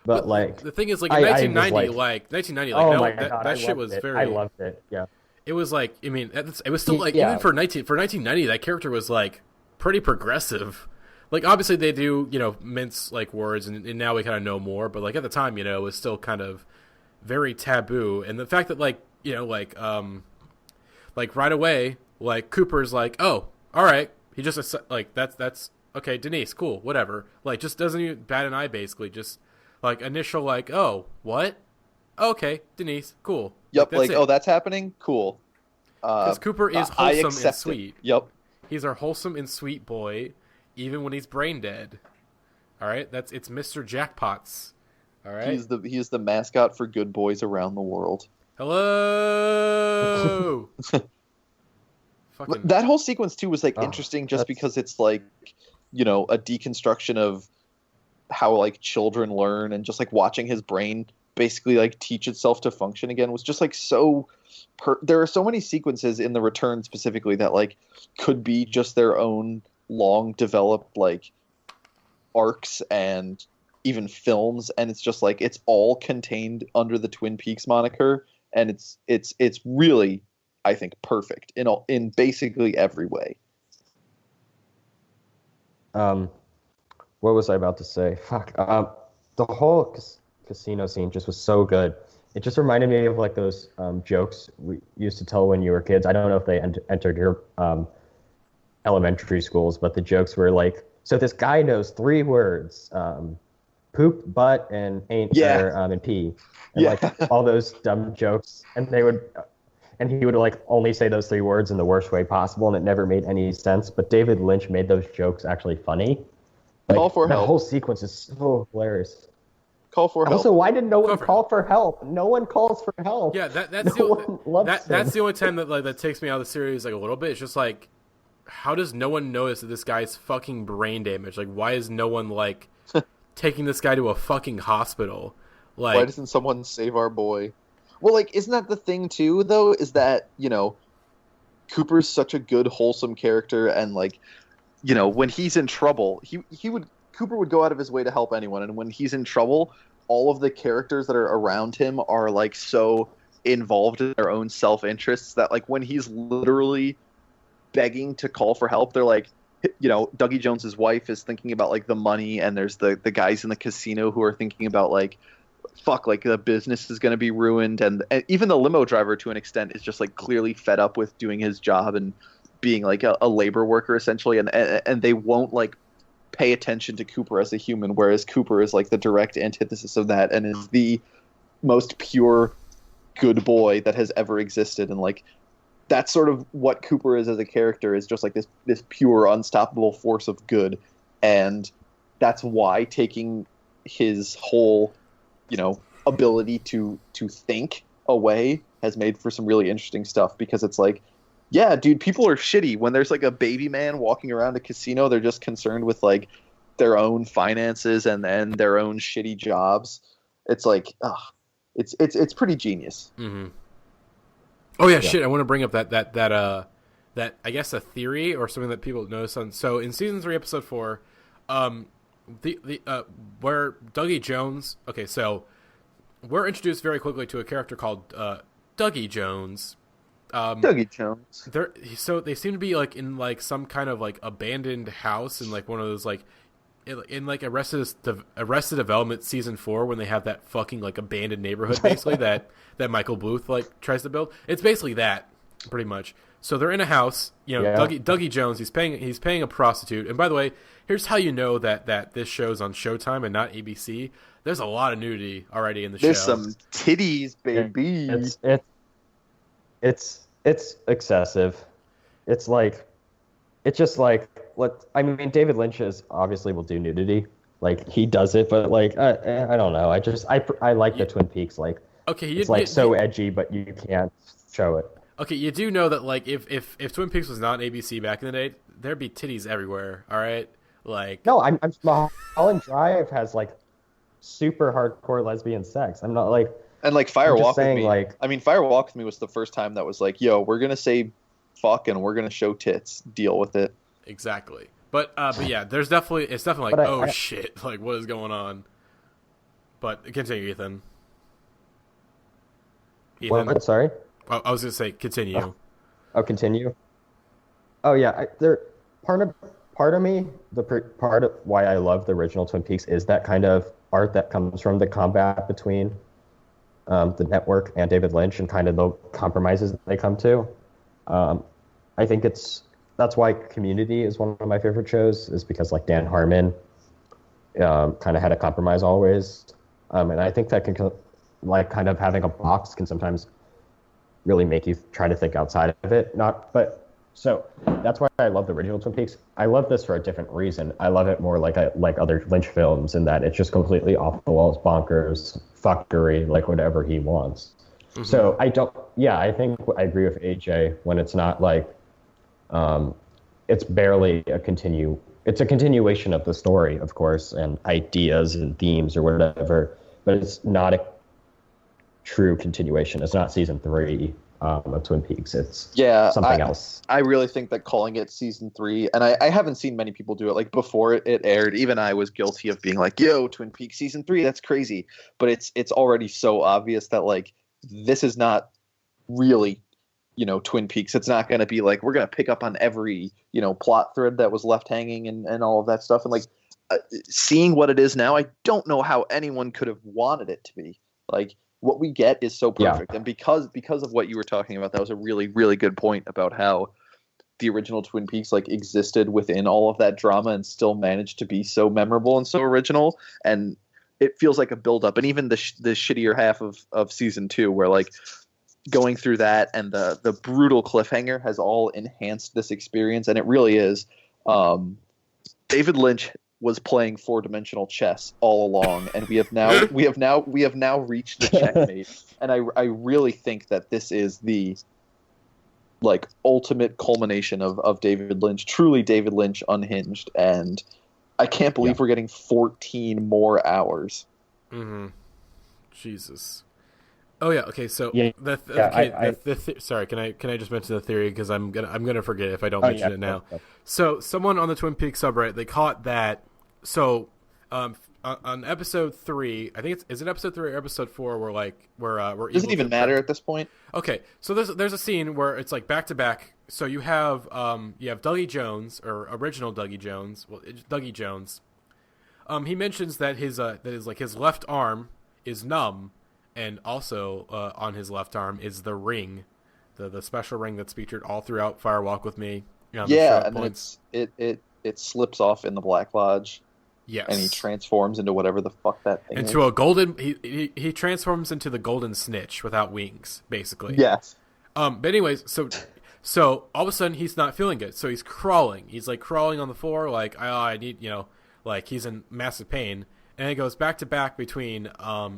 But like the thing is, like in 1990, oh my God, that shit was very. I loved it. Yeah. It was like, I mean, it was still like even for 1990, that character was like pretty progressive. Like obviously they do mince like words, and now we kind of know more. But like at the time, it was still kind of very taboo. And the fact that like right away, like Cooper's like, oh, all right, he just like that's okay, Denise, cool, whatever. Like just doesn't even bat an eye, basically. Just like initial like, oh, what? Okay, Denise, cool. Yep, like that's happening? Cool. Because Cooper is wholesome and sweet. Yep. He's our wholesome and sweet boy, even when he's brain dead. All right? It's Mr. Jackpots. All right? He's the mascot for good boys around the world. Hello! That whole sequence, too, was interesting just because it's like, a deconstruction of how like children learn, and just like watching his brain basically like teach itself to function again was just like so there are so many sequences in The Return specifically that like could be just their own long developed like arcs and even films, and it's just like it's all contained under the Twin Peaks moniker, and it's really, I think, perfect in basically every way. What what was I about to say? Fuck. The whole casino scene just was so good. It just reminded me of like those jokes we used to tell when you were kids. I don't know if they entered your elementary schools, but the jokes were like, so this guy knows 3 words, poop, butt, and ain't, and pee, and like all those dumb jokes, and he would like only say those 3 words in the worst way possible, and it never made any sense. But David Lynch made those jokes actually funny. Like, Call for that help. whole sequence is so hilarious. Call for help. Also, why did no one call for help? No one calls for help. Yeah, that's the only time that that takes me out of the series like a little bit. It's just like, how does no one notice that this guy's fucking brain damaged? Like, why is no one like taking this guy to a fucking hospital? Like, why doesn't someone save our boy? Well, like, isn't that the thing too, though? Is that, you know, Cooper's such a good, wholesome character, and like, you know, when he's in trouble, Cooper would go out of his way to help anyone, and when he's in trouble, all of the characters that are around him are like so involved in their own self-interests that like when he's literally begging to call for help, they're like, you know, Dougie Jones's wife is thinking about like the money, and there's the guys in the casino who are thinking about like, fuck, like the business is going to be ruined, and even the limo driver to an extent is just like clearly fed up with doing his job and being like a labor worker essentially, and they won't like pay attention to Cooper as a human, whereas Cooper is like the direct antithesis of that and is the most pure good boy that has ever existed. And like that's sort of what Cooper is as a character, is just like this pure unstoppable force of good. And that's why taking his whole, you know, ability to think away has made for some really interesting stuff, because it's like, yeah, dude, people are shitty. When there's like a baby man walking around a casino, they're just concerned with like their own finances and their own shitty jobs. It's like, it's pretty genius. Mm-hmm. Oh yeah, shit! I want to bring up that I guess a theory or something that people notice on. So in season 3, episode 4, where Dougie Jones. Okay, so we're introduced very quickly to a character called Dougie Jones. Dougie Jones. So they seem to be like in like some kind of like abandoned house in like one of those like in like Arrested Development season 4, when they have that fucking like abandoned neighborhood basically that Michael Bluth like tries to build. It's basically that pretty much. So they're in a house, you know, yeah. Dougie Jones, he's paying a prostitute. And by the way, here's how you know that this show's on Showtime and not ABC. There's a lot of nudity already in the show. There's some titties, baby. It's excessive. It's just like I mean, David Lynch obviously will do nudity, like he does it, but like I don't know. I like the Twin Peaks, like okay, it's so edgy, but you can't show it. Okay, you do know that like if Twin Peaks was not ABC back in the day, there'd be titties everywhere. All right, like no, I'm Mulholland Drive has like super hardcore lesbian sex. I'm not like. And like Fire Walk with Me, like, I mean, Fire Walk with Me was the first time that was like, yo, we're gonna say fuck and we're gonna show tits. Deal with it. Exactly. But yeah, it's definitely like, shit, like what is going on? But continue, Ethan. What? Sorry. I was gonna say continue. Oh, continue. Oh yeah, part of me, part of why I love the original Twin Peaks is that kind of art that comes from the combat between the network and David Lynch, and kind of the compromises that they come to. I think that's why Community is one of my favorite shows, is because like Dan Harmon kind of had a compromise always. And I think that can like kind of having a box can sometimes really make you try to think outside of it. So that's why I love the original Twin Peaks. I love this for a different reason. I love it more like other Lynch films, in that it's just completely off the walls, bonkers, fuckery, like whatever he wants. Mm-hmm. So I think I agree with AJ when it's not like, it's barely it's a continuation of the story, of course, and ideas and themes or whatever, but it's not a true continuation. It's not season 3 of Twin Peaks. It's something else. I really think that calling it season 3, and I haven't seen many people do it, like before it aired, even I was guilty of being like, yo, Twin Peaks season 3, that's crazy. But it's already so obvious that like this is not really, you know, Twin Peaks. It's not going to be like, we're going to pick up on every, you know, plot thread that was left hanging and all of that stuff. And like, seeing what it is now, I don't know how anyone could have wanted it to be. Like, what we get is so perfect. And because of what you were talking about, that was a really, really good point about how the original Twin Peaks like existed within all of that drama and still managed to be so memorable and so original. And it feels like a build up. And even the shittier half of season 2, where like going through that and the brutal cliffhanger has all enhanced this experience. And it really is. David Lynch was playing 4-dimensional chess all along, and we have now reached the checkmate. And I really think that this is the like ultimate culmination of David Lynch, truly David Lynch unhinged, and I can't believe we're getting 14 more hours. Mm-hmm. Jesus. Oh yeah. Okay. So sorry. Can I just mention the theory, because I'm gonna forget if I don't mention it now. So someone on the Twin Peaks subreddit, they caught that. So on episode 3, I think is it episode 3 or episode 4, where does it even matter at this point? Okay, so there's a scene where it's like back to back. So you have Dougie Jones, or original Dougie Jones. Well, Dougie Jones. He mentions that his left arm is numb, and also on his left arm is the ring, the special ring that's featured all throughout Fire Walk with Me. And then it slips off in the Black Lodge. Yes. And he transforms into whatever the fuck that thing is. A golden... He transforms into the golden snitch without wings, basically. Yes. But anyways, so all of a sudden he's not feeling good. So he's crawling. He's like crawling on the floor like, oh, I need, like he's in massive pain. And it goes back to back between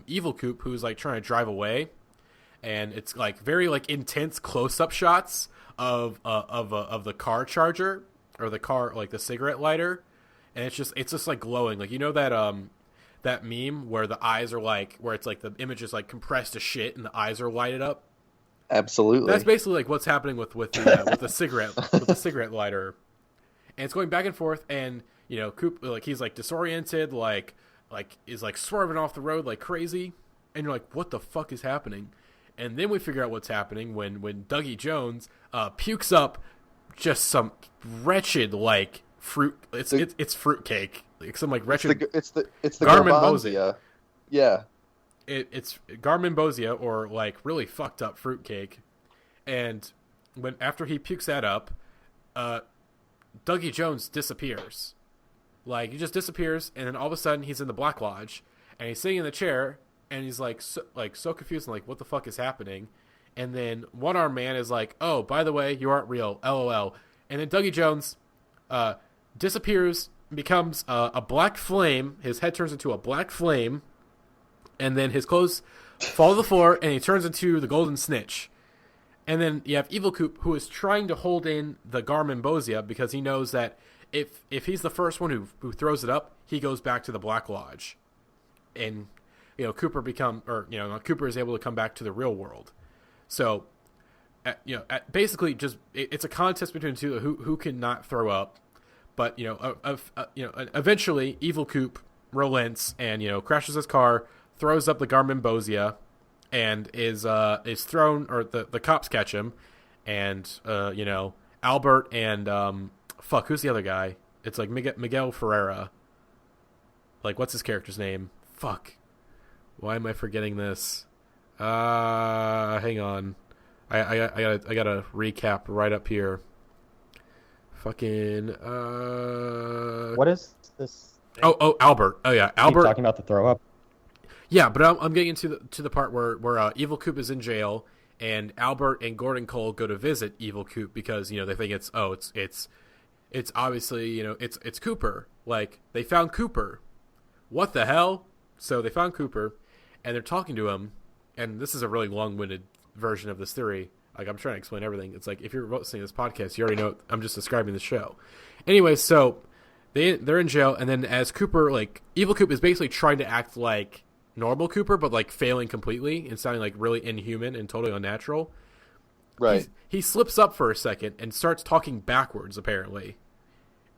Evil Coop, who's like trying to drive away. And it's like very like intense close-up shots of the car charger, or the car, like the cigarette lighter. And it's just like glowing, like that meme where the eyes are like, where it's like the image is like compressed to shit and the eyes are lighted up. Absolutely, that's basically like what's happening with the cigarette lighter, and it's going back and forth. And Coop, like he's like disoriented, like is like swerving off the road like crazy, and you're like, what the fuck is happening? And then we figure out what's happening when Dougie Jones pukes up just some wretched like fruit. It's fruit cake, like some like wretched. It's the garmonbozia. Yeah, it's garmonbozia, or like really fucked up fruit cake. And after he pukes that up, Dougie Jones disappears. Like he just disappears, and then all of a sudden he's in the Black Lodge, and he's sitting in the chair, and he's like so confused and like, what the fuck is happening? And then One Arm Man is like, oh, by the way, you aren't real, LOL. And then Dougie Jones disappears, becomes a black flame. His head turns into a black flame, and then his clothes fall to the floor, and he turns into the golden snitch. And then you have Evil Coop, who is trying to hold in the garmonbozia because he knows that if he's the first one who throws it up, he goes back to the Black Lodge, and Cooper Cooper is able to come back to the real world. So basically just it's a contest between the two who can not throw up. But eventually Evil Coop relents and crashes his car, throws up the garmonbozia, and is thrown, or the cops catch him, and Albert and who's the other guy? It's like Miguel Ferreira. Like, what's his character's name? Fuck. Why am I forgetting this? Hang on. I gotta recap right up here. Fucking what is this thing? Oh, Albert. Oh yeah, Albert. Talking about the throw up. Yeah, but I'm getting to the part where Evil Coop is in jail, and Albert and Gordon Cole go to visit Evil Coop because they think it's obviously it's Cooper. Like, they found Cooper. What the hell? So they found Cooper, and they're talking to him. And this is a really long-winded version of this theory. Like, I'm trying to explain everything. It's like, if you're listening to this podcast, you already know I'm just describing the show. Anyway, so they're in jail, and then as Cooper, like, Evil Coop is basically trying to act like normal Cooper, but like failing completely and sounding like really inhuman and totally unnatural. Right. He slips up for a second and starts talking backwards, apparently.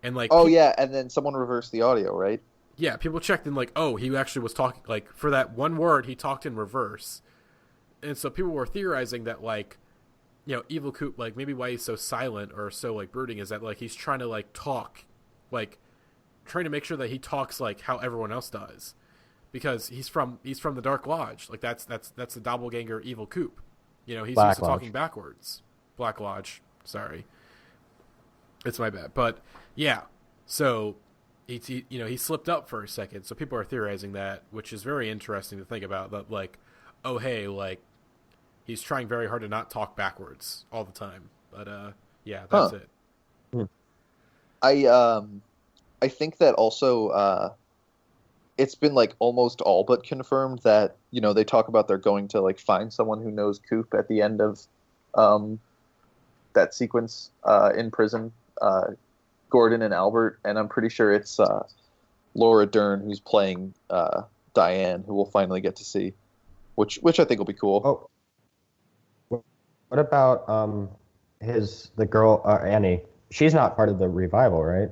And like, and then someone reversed the audio, right? Yeah, people checked and like, oh, he actually was talking, like, for that one word, he talked in reverse. And so people were theorizing that, like, Evil Coop, like, maybe why he's so silent or so, like, brooding is that, like, he's trying to, like, talk, like, trying to make sure that he talks like how everyone else does, because he's from the Dark Lodge. Like that's the doppelganger evil Coop. You know, he's Black used to Lodge. talking backwards. Black Lodge. Sorry, it's my bad. But yeah, so he slipped up for a second. So people are theorizing that, which is very interesting to think about. That like, oh hey, like he's trying very hard to not talk backwards all the time. But yeah, that's it. I think that also it's been like almost all but confirmed that, you know, they talk about they're going to like find someone who knows Coop at the end of that sequence in prison, Gordon and Albert, and I'm pretty sure it's Laura Dern who's playing Diane, who we'll finally get to see, which I think will be cool. Oh, what about the girl Annie? She's not part of the revival, right?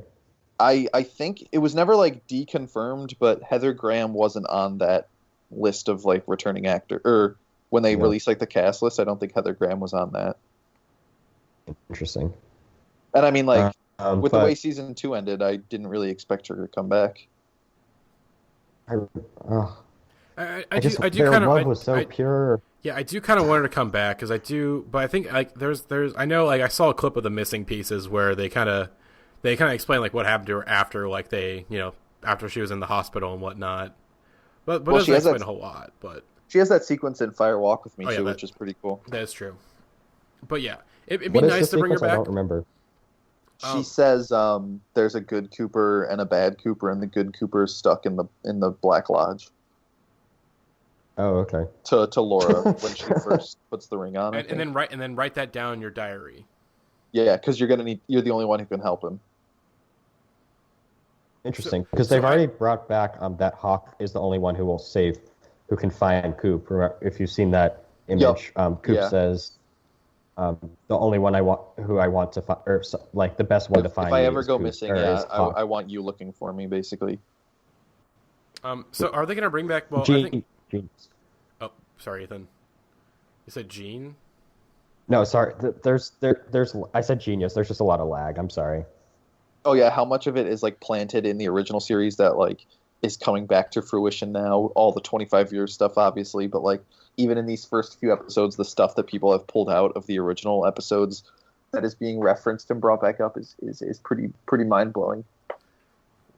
I think it was never like deconfirmed, but Heather Graham wasn't on that list of like returning actor, or when they released like the cast list. I don't think Heather Graham was on that. Interesting. And I mean, like with the way season 2 ended, I didn't really expect her to come back. I do their kind of love was so pure. Yeah, I do kind of want her to come back because I do, but I think like there's I know like I saw a clip of the missing pieces where they kind of explain like what happened to her after like after she was in the hospital and whatnot. But doesn't explain a whole lot. But she has that sequence in Fire Walk with Me too, which is pretty cool. That's true. But yeah, it'd be nice to bring her back. I don't remember. She says there's a good Cooper and a bad Cooper, and the good Cooper is stuck in the Black Lodge. Oh, okay. To Laura when she first puts the ring on, and then write that down in your diary. Yeah, because you're the only one who can help him. Interesting, because they've already brought back that Hawk is the only one who can find Coop. If you've seen that image, Coop says, "The only one I want to find, or like the best one to find." If I ever go Coop, missing, I want you looking for me, basically. So are they going to bring back? Well, Gene. I think. Oh, sorry, Ethan. You said Gene? No, sorry. There's. I said genius. There's just a lot of lag. I'm sorry. Oh yeah, how much of it is like planted in the original series that like is coming back to fruition now? All the 25 years stuff, obviously, but like even in these first few episodes, the stuff that people have pulled out of the original episodes that is being referenced and brought back up is pretty mind blowing.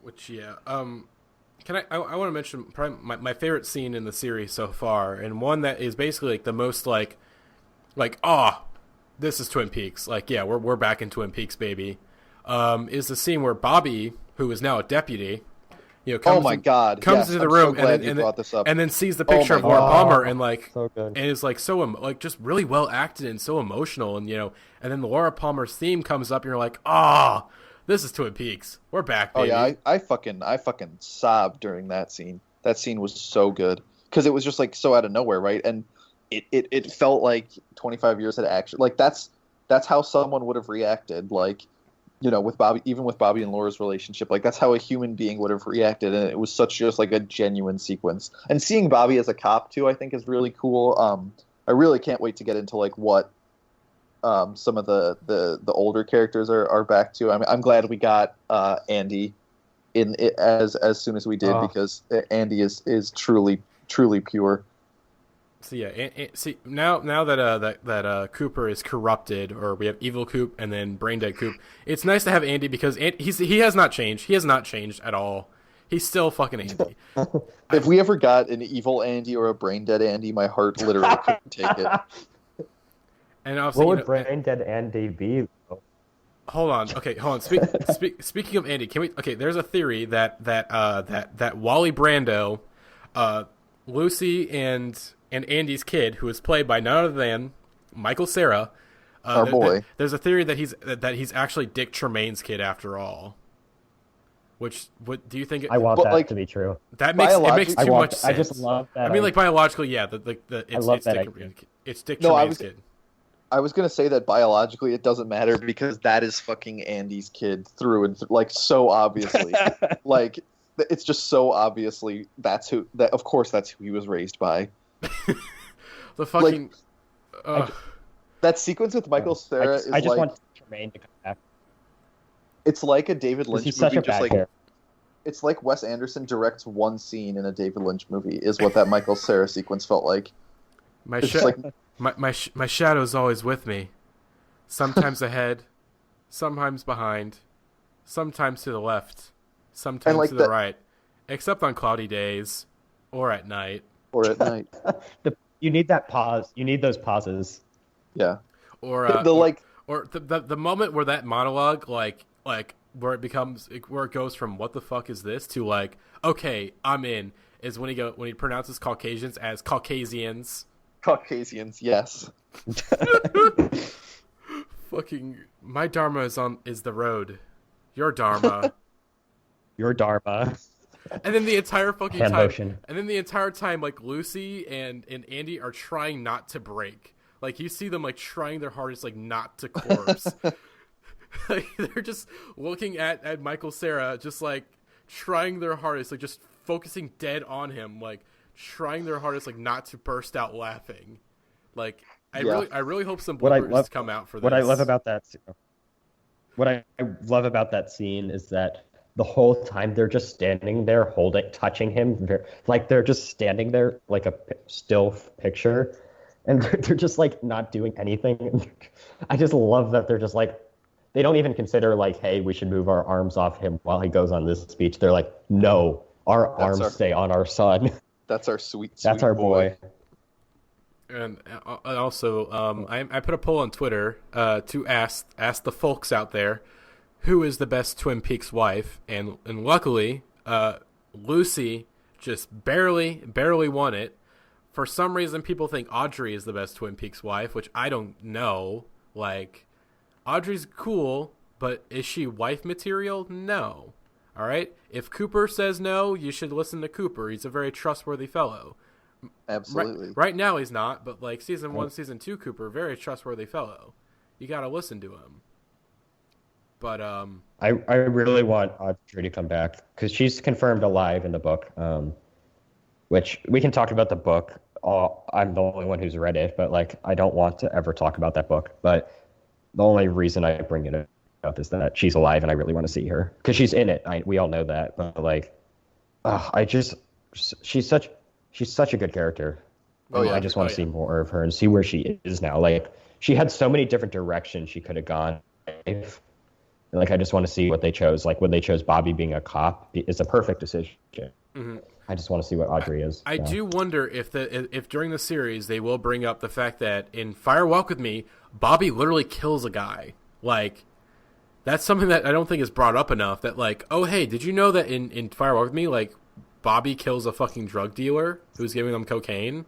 Which can I want to mention probably my favorite scene in the series so far, and one that is basically like the most like this is Twin Peaks. Like, yeah, we're back in Twin Peaks, baby. Is the scene where Bobby, who is now a deputy, comes into the room and then sees the picture of Laura Palmer and like so good. And is like just really well acted and so emotional, and and then the Laura Palmer's theme comes up and you're like, this is Twin Peaks. We're back, baby. Oh yeah, I fucking sobbed during that scene. That scene was so good because it was just like so out of nowhere, right? And it felt like 25 years had actually like that's how someone would have reacted, like with Bobby, even with Bobby and Laura's relationship, like that's how a human being would have reacted, and it was such just like a genuine sequence. And seeing Bobby as a cop too, I think is really cool. I really can't wait to get into like what some of the older characters are back to. I mean, I'm glad we got Andy in it as soon as we did because Andy is truly pure. So yeah, see now that Cooper is corrupted, or we have evil Coop and then brain dead Coop, it's nice to have Andy because he has not changed. He has not changed at all. He's still fucking Andy. If we ever got an evil Andy or a brain dead Andy, my heart literally couldn't take it. And obviously, what would brain dead Andy be? Hold on. Speaking of Andy, can we? Okay, there's a theory that Wally Brando, Lucy and Andy's kid, who is played by none other than Michael Cera, our boy. There's a theory that he's actually Dick Tremaine's kid after all. What do you think? I want that to be true. That makes too much sense. I just love that. I mean, like biologically, yeah. It's Dick Tremaine's kid. I was gonna say that biologically it doesn't matter because that is fucking Andy's kid through and through, like so obviously, like it's just so obviously of course that's who he was raised by. The fucking that sequence with Michael Cera is I just want Tremaine to come back. It's like a David Lynch movie, just like it's like Wes Anderson directs one scene in a David Lynch movie. Is what that Michael Cera sequence felt like. My shadow's always with me. Sometimes ahead, sometimes behind, sometimes to the left, sometimes to the right, except on cloudy days or at night. Or at night. You need that pause. You need those pauses. Yeah. Or the moment where that monologue like where it goes from what the fuck is this to like, okay, I'm in, is when he pronounces Caucasians as Caucasians. Caucasians, yes. Fucking my dharma is the road. Your dharma. Your dharma. And then the entire fucking Hand time, motion. and then the entire time, like Lucy and Andy are trying not to break. Like you see them like trying their hardest, like not to corpse. Like, they're just looking at Michael Cera, just like trying their hardest, like just focusing dead on him, like trying their hardest, like not to burst out laughing. Like I really hope some bloopers come out for this. What I love about that scene is that the whole time they're just standing there touching him, like they're just standing there like a still picture, and they're just like not doing anything. I just love that they're just like, they don't even consider like, hey, we should move our arms off him while he goes on this speech. They're like, no, our arms stay on our son. That's our sweet That's our boy. And also, I put a poll on Twitter to ask the folks out there, who is the best Twin Peaks wife? And luckily, Lucy just barely won it. For some reason, people think Audrey is the best Twin Peaks wife, which I don't know. Like, Audrey's cool, but is she wife material? No. All right? If Cooper says no, you should listen to Cooper. He's a very trustworthy fellow. Absolutely. Right now he's not, but like season 1, season 2 Cooper, very trustworthy fellow. You got to listen to him. But I really want Audrey to come back because she's confirmed alive in the book, which we can talk about the book. I'm the only one who's read it, but like I don't want to ever talk about that book. But the only reason I bring it up is that she's alive and I really want to see her because she's in it. We all know that, but like, she's such a good character. Oh yeah, I just want to see more of her and see where she is now. Like she had so many different directions she could have gone. Like I just want to see what they chose. Like when they chose Bobby being a cop is a perfect decision. Mm-hmm. I just want to see what Audrey is. I do wonder if during the series they will bring up the fact that in Fire Walk with Me, Bobby literally kills a guy. Like that's something that I don't think is brought up enough. That like, oh hey, did you know that in Fire Walk with Me, like Bobby kills a fucking drug dealer who's giving them cocaine?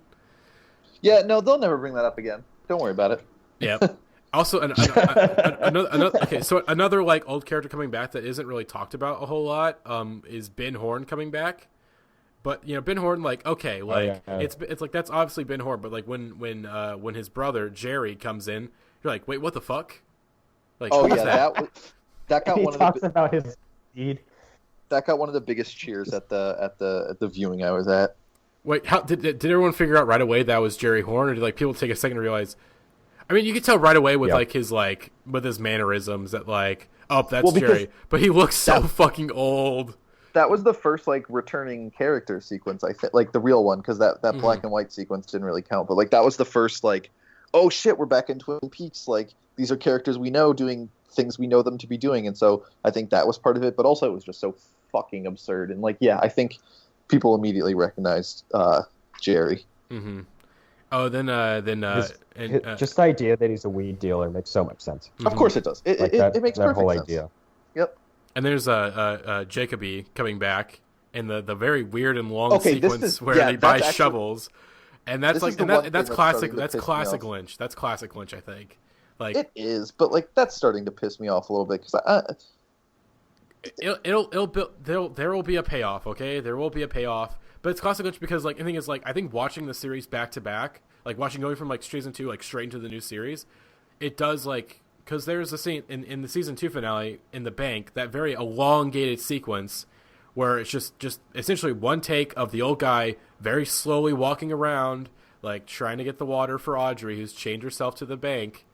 Yeah, no, they'll never bring that up again. Don't worry about it. Yep. Also, another like old character coming back that isn't really talked about a whole lot is Ben Horne coming back. But you know, Ben Horne, like okay, like it's like that's obviously Ben Horne, but like when his brother Jerry comes in, you're like, wait, what the fuck? Like, oh yeah, that got one talks about his deed. That got one of the biggest cheers at the viewing I was at. Wait, how did everyone figure out right away that was Jerry Horne, or did like people take a second to realize? I mean, you could tell right away with like his mannerisms that like, oh, that's Jerry, but he looks so fucking old. That was the first like returning character sequence, I think, like the real one, because that black and white sequence didn't really count. But like that was the first like, oh shit, we're back in Twin Peaks. Like these are characters we know doing things we know them to be doing, and so I think that was part of it. But also it was just so fucking absurd, and like I think people immediately recognized Jerry. Mm-hmm. Oh, just the idea that he's a weed dealer makes so much sense. Mm-hmm. Of course it does. It makes that perfect whole sense. idea. Yep. And there's Jacoby coming back in the very weird and long sequence where they buy shovels, and that's like that's classic. That's classic Lynch. That's classic Lynch. I think. Like it is, but like that's starting to piss me off a little bit because there will be a payoff. Okay, there will be a payoff. But it's classic Lynch because like the thing is like I think watching the series back to back, like going from like season 2 like straight into the new series, it does like because there's a scene in the season 2 finale in the bank, that very elongated sequence where it's just essentially one take of the old guy very slowly walking around like trying to get the water for Audrey who's chained herself to the bank.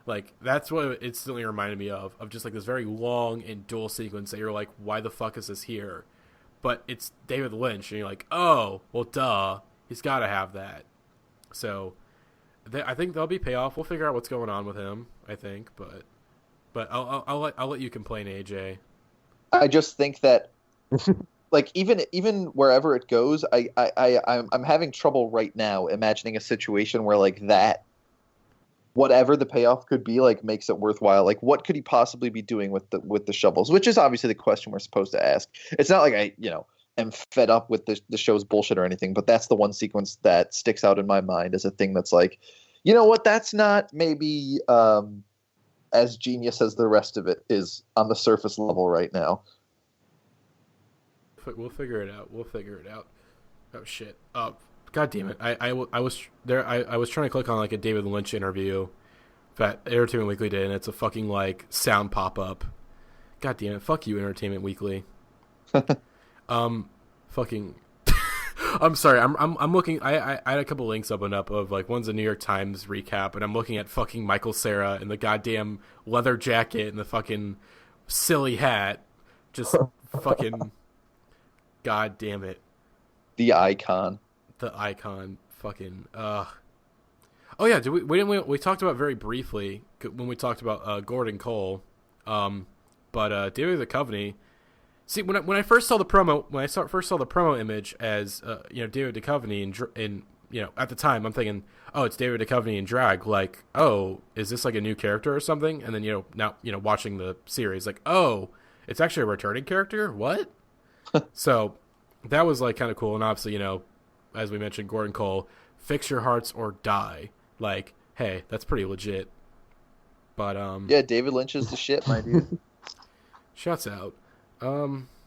Like that's what it instantly reminded me of just like this very long and dual sequence that you're like, why the fuck is this here? but it's David Lynch, and you're like, oh, well, duh, he's got to have that. So I think there'll be payoff. We'll figure out what's going on with him, I think, but I'll let you complain, AJ. I just think that, like, even wherever it goes, I'm having trouble right now imagining a situation where, like, that, whatever the payoff could be, like, makes it worthwhile. Like, what could he possibly be doing with the shovels? Which is obviously the question we're supposed to ask. It's not like I am fed up with the show's bullshit or anything, but that's the one sequence that sticks out in my mind as a thing that's like, you know what? That's not maybe as genius as the rest of it is on the surface level right now. We'll figure it out. Oh shit. God damn it. I was there. I was trying to click on like a David Lynch interview that Entertainment Weekly did, and it's a fucking like sound pop up. God damn it. Fuck you, Entertainment Weekly. Fucking. I'm sorry. I'm looking. I had a couple links opened up of like one's a New York Times recap, and I'm looking at fucking Michael Cera in the goddamn leather jacket and the fucking silly hat. Just fucking. God damn it. The icon. Fucking. Oh yeah. We talked about very briefly when we talked about Gordon Cole. But David Duchovny. See, when I first saw the promo, first saw the promo image as David Duchovny and at the time I'm thinking, oh, it's David Duchovny in drag. Like, oh, is this like a new character or something? And then now watching the series, like, oh, it's actually a returning character. What? So that was like kind of cool, and obviously as we mentioned, Gordon Cole, fix your hearts or die. Like, hey, that's pretty legit. But yeah, David Lynch is the shit, my dude. Shouts out.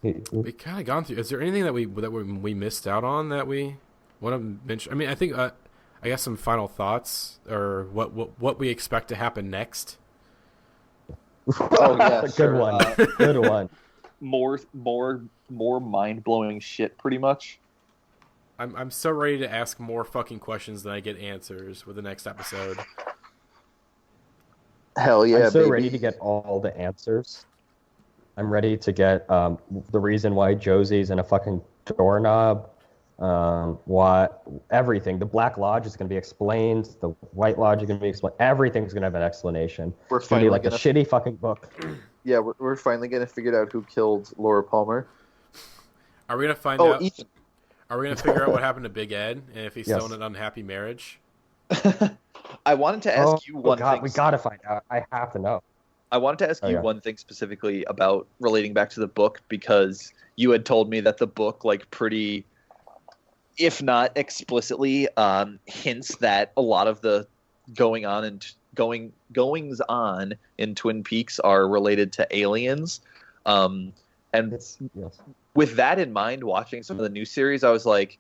We kind of gone through. Is there anything that we missed out on that we want to mention? I mean, I think I guess some final thoughts or what we expect to happen next. Oh yeah, good one. Good one. More mind-blowing shit, pretty much. I'm so ready to ask more fucking questions than I get answers with the next episode. Hell yeah, I'm so baby. ready to get all the answers. I'm ready to get the reason why Josie's in a fucking doorknob. Everything. The Black Lodge is going to be explained. The White Lodge is going to be explained. Everything's going to have an explanation. We're it's going to be like a shitty fucking book. Yeah, we're finally going to figure out who killed Laura Palmer. Are we going to find out? Ethan. Are we going to figure out what happened to Big Ed and if he's still in an unhappy marriage? I wanted to ask you one thing. We got to find out. I have to know. I wanted to ask you one thing specifically about relating back to the book, because you had told me that the book, like, pretty, if not explicitly, hints that a lot of the goings on in Twin Peaks are related to aliens. With that in mind, watching some of the new series, I was like,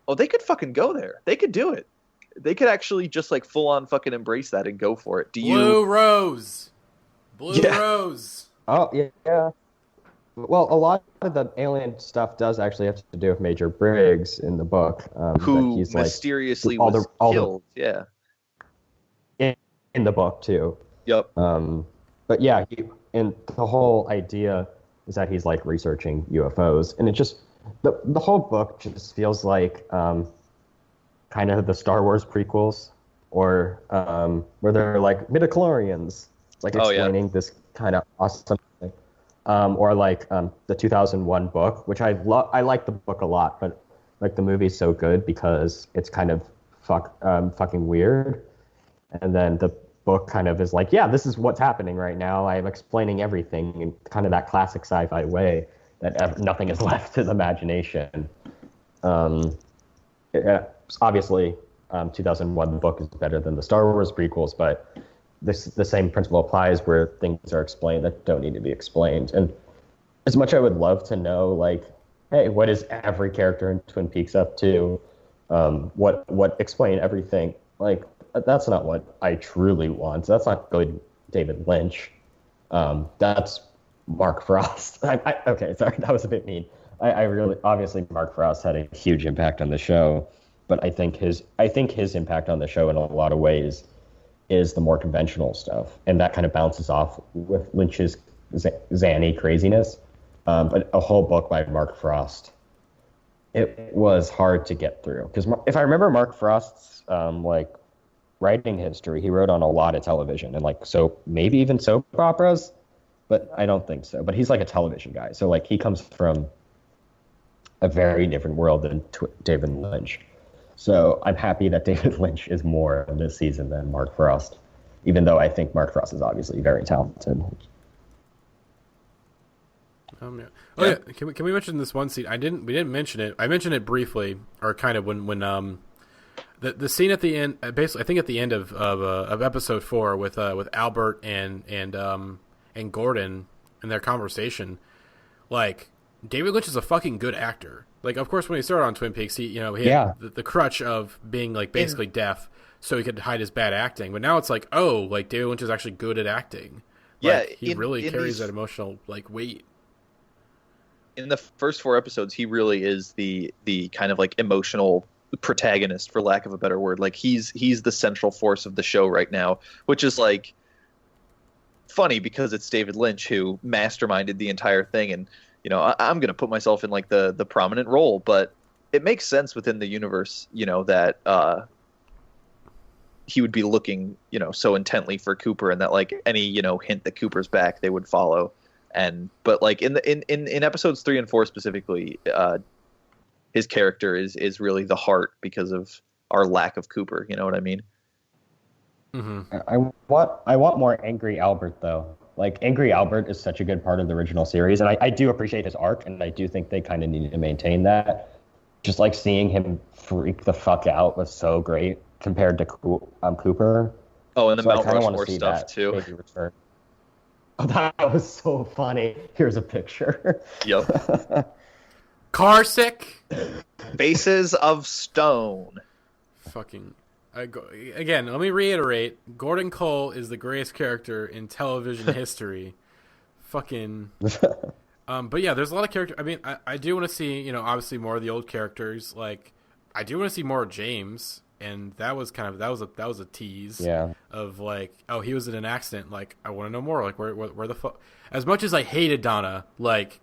oh, they could fucking go there. They could do it. They could actually just like full on fucking embrace that and go for it. Blue Rose. Oh yeah. Well, a lot of the alien stuff does actually have to do with Major Briggs in the book, who he's mysteriously was killed. Yeah. In the book too. Yep. But yeah, and the whole idea is that he's like researching UFOs, and it just the whole book just feels like kind of the Star Wars prequels, or where they're like midichlorians, like explaining this kind of awesome thing. Or like the 2001 book, which I like the book a lot, but like the movie's so good because it's kind of fucking weird. And then the book kind of is like, yeah, this is what's happening right now. I'm explaining everything in kind of that classic sci-fi way that nothing is left to the imagination. Obviously, 2001 the book is better than the Star Wars prequels, but the same principle applies where things are explained that don't need to be explained. And as much I would love to know, like, hey, what is every character in Twin Peaks up to? What explain everything? Like, that's not what I truly want. That's not really David Lynch. That's Mark Frost. Okay, sorry, that was a bit mean. I really, obviously Mark Frost had a huge impact on the show, but I think his impact on the show in a lot of ways is the more conventional stuff, and that kind of bounces off with Lynch's zany craziness. but a whole book by Mark Frost. It was hard to get through because if I remember Mark Frost's like writing history, he wrote on a lot of television and like so maybe even soap operas, but I don't think so. But he's like a television guy, so like he comes from a very different world than David Lynch. So I'm happy that David Lynch is more this season than Mark Frost, even though I think Mark Frost is obviously very talented. Yeah. Oh yeah. Can we mention this one scene? We didn't mention it. I mentioned it briefly, or kind of when the scene at the end, basically I think at the end of episode 4 with Albert and Gordon and their conversation, like David Lynch is a fucking good actor. Like of course when he started on Twin Peaks, he had the crutch of being like basically deaf, so he could hide his bad acting. But now it's like like David Lynch is actually good at acting. Like, he really carries that emotional like weight. In the first 4 episodes, he really is the kind of like emotional protagonist, for lack of a better word. Like he's the central force of the show right now, which is like funny because it's David Lynch who masterminded the entire thing. And I'm going to put myself in like the prominent role, but it makes sense within the universe, that he would be looking, so intently for Cooper, and that like any hint that Cooper's back, they would follow. But like in episodes 3 and 4 specifically, his character is really the heart because of our lack of Cooper. You know what I mean? Mm-hmm. I want more Angry Albert though. Like Angry Albert is such a good part of the original series, and I do appreciate his arc, and I do think they kind of need to maintain that. Just like seeing him freak the fuck out was so great compared to Cooper. Oh, and the so Mount Rushmore stuff too. Oh, that was so funny. Here's a picture. Yep. Car sick. Faces of Stone. Fucking. Again, let me reiterate. Gordon Cole is the greatest character in television history. Fucking. But yeah, there's a lot of characters. I mean, I do want to see, obviously more of the old characters. Like, I do want to see more of James. And that was a tease of like, oh, he was in an accident. Like, I want to know more. Like, where the fuck? As much as I hated Donna, like,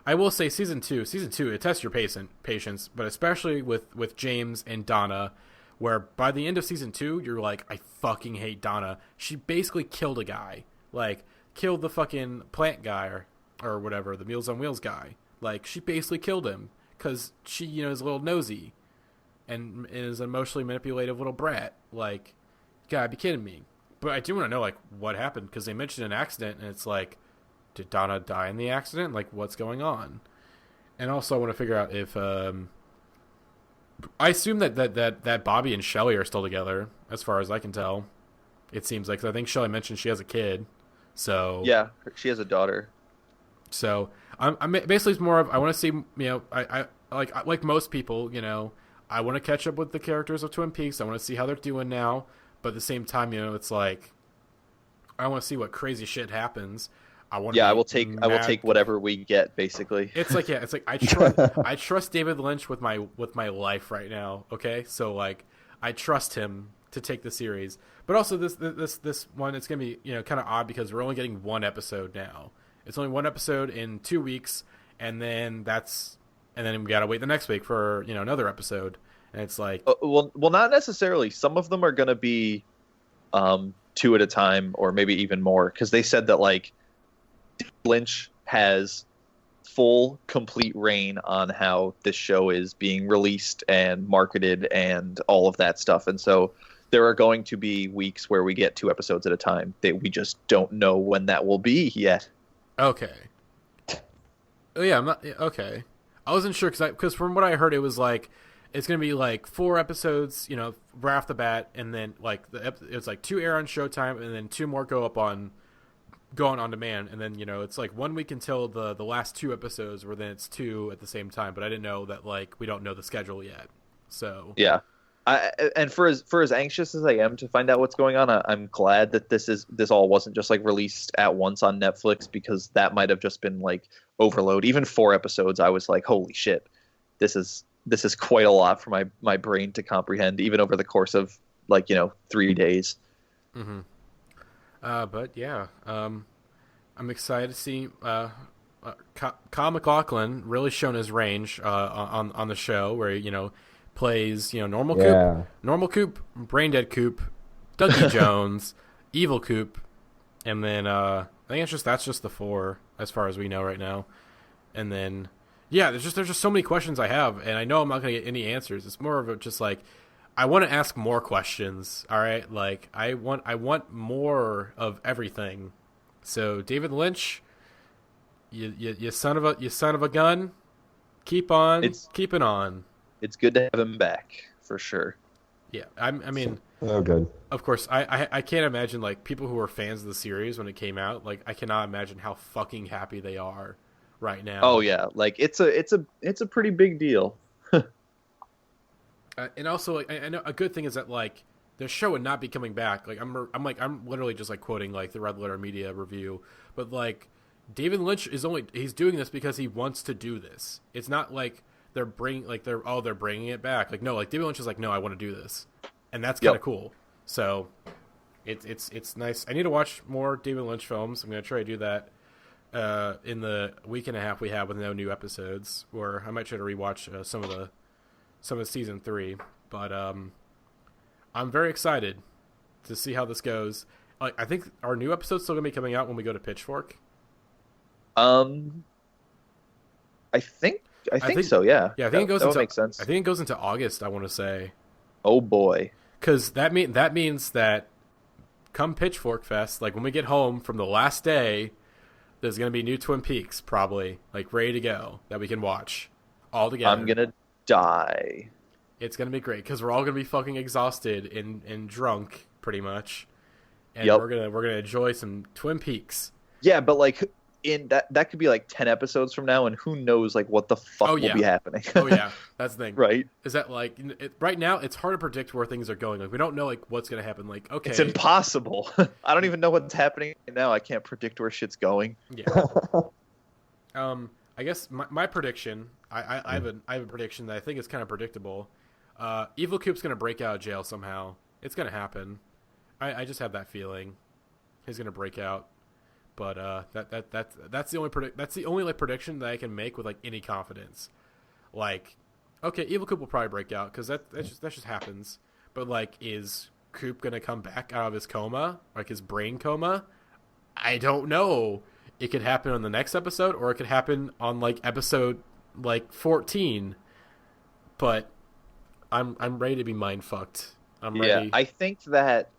I will say season two, it tests your patience, but especially with James and Donna, where by the end of season 2, you're like, I fucking hate Donna. She basically killed a guy, like killed the fucking plant guy or whatever, the Meals on Wheels guy. Like, she basically killed him because she, is a little nosy. And is an emotionally manipulative little brat. Like, you gotta be kidding me. But I do want to know, like, what happened, because they mentioned an accident, and it's like, did Donna die in the accident? Like, what's going on? And also I want to figure out if, I assume that Bobby and Shelley are still together, as far as I can tell. It seems like, 'cause I think Shelley mentioned she has a kid, so... Yeah, she has a daughter. So, I'm basically it's more of, I want to see, I like most people, I want to catch up with the characters of Twin Peaks. I want to see how they're doing now. But at the same time, it's like, I want to see what crazy shit happens. I will take whatever we get, basically. It's like I trust David Lynch with my life right now. Okay, so like I trust him to take the series. But also this one, it's gonna be kind of odd because we're only getting one episode now. It's only one episode in 2 weeks, and then we gotta wait the next week for another episode, and it's like well, not necessarily. Some of them are gonna be 2 at a time, or maybe even more, because they said that like Lynch has full, complete reign on how this show is being released and marketed and all of that stuff, and so there are going to be weeks where we get 2 episodes at a time. We just don't know when that will be yet. Okay. Oh yeah, I'm not okay. I wasn't sure because from what I heard, it was like it's gonna be like 4 episodes, right off the bat, and then like it's like 2 air on Showtime, and then 2 more go on demand, and then it's like 1 week until the last 2 episodes, where then it's 2 at the same time. But I didn't know that like we don't know the schedule yet. So yeah, and for as anxious as I am to find out what's going on, I'm glad that this all wasn't just like released at once on Netflix, because that might have just been like overload. Even 4 episodes, I was like, holy shit, this is quite a lot for my brain to comprehend, even over the course of like 3 days. Mm-hmm. But yeah, I'm excited to see Kyle MacLachlan really shown his range on the show, where he plays normal Coop, brain dead Coop, Dougie Jones, evil Coop, and then I think that's just the 4 as far as we know right now. And then there's just so many questions I have, and I know I'm not going to get any answers. It's more of just like I want to ask more questions. All right, like I want more of everything. So David Lynch, you son of a gun, keep on keeping on. It's good to have him back for sure. Yeah, I mean, oh good. Of course, I can't imagine like people who were fans of the series when it came out. Like I cannot imagine how fucking happy they are right now. Oh yeah, like it's a pretty big deal. And also, like, I know a good thing is that like the show would not be coming back. Like I'm literally just like quoting like the Red Letter Media review, but like David Lynch he's doing this because he wants to do this. It's not like they're bringing it back. Like no, like David Lynch is like, no, I want to do this, and that's kind of cool. So it's nice. I need to watch more David Lynch films. I'm gonna try to do that in the week and a half we have with no new episodes, or I might try to rewatch some of season 3. But I'm very excited to see how this goes. Like I think our new episode's still gonna be coming out when we go to Pitchfork. I think so. Yeah. Yeah, I think it goes makes sense. I think it goes into August. I want to say. Oh boy. Because that means that come Pitchfork Fest, like when we get home from the last day, there's gonna be new Twin Peaks probably like ready to go that we can watch all together. I'm gonna die. It's gonna be great because we're all gonna be fucking exhausted and drunk pretty much, and we're gonna enjoy some Twin Peaks. Yeah, but like in that could be like 10 episodes from now, and who knows like what the fuck will be happening. Oh yeah, that's the thing. Right? Is that like right now it's hard to predict where things are going. Like we don't know like what's gonna happen. Like okay, it's impossible. I don't even know what's happening right now. I can't predict where shit's going. Yeah. I guess my prediction. I have a prediction that I think is kind of predictable. Evil Coop's gonna break out of jail somehow. It's gonna happen. I just have that feeling. He's gonna break out. But that's the only like prediction that I can make with like any confidence. Like, okay, Evil Coop will probably break out because that just happens. But like, is Coop gonna come back out of his coma, like his brain coma? I don't know. It could happen on the next episode, or it could happen on like episode like 14. But I'm ready to be mind fucked. I'm ready. Yeah, I think that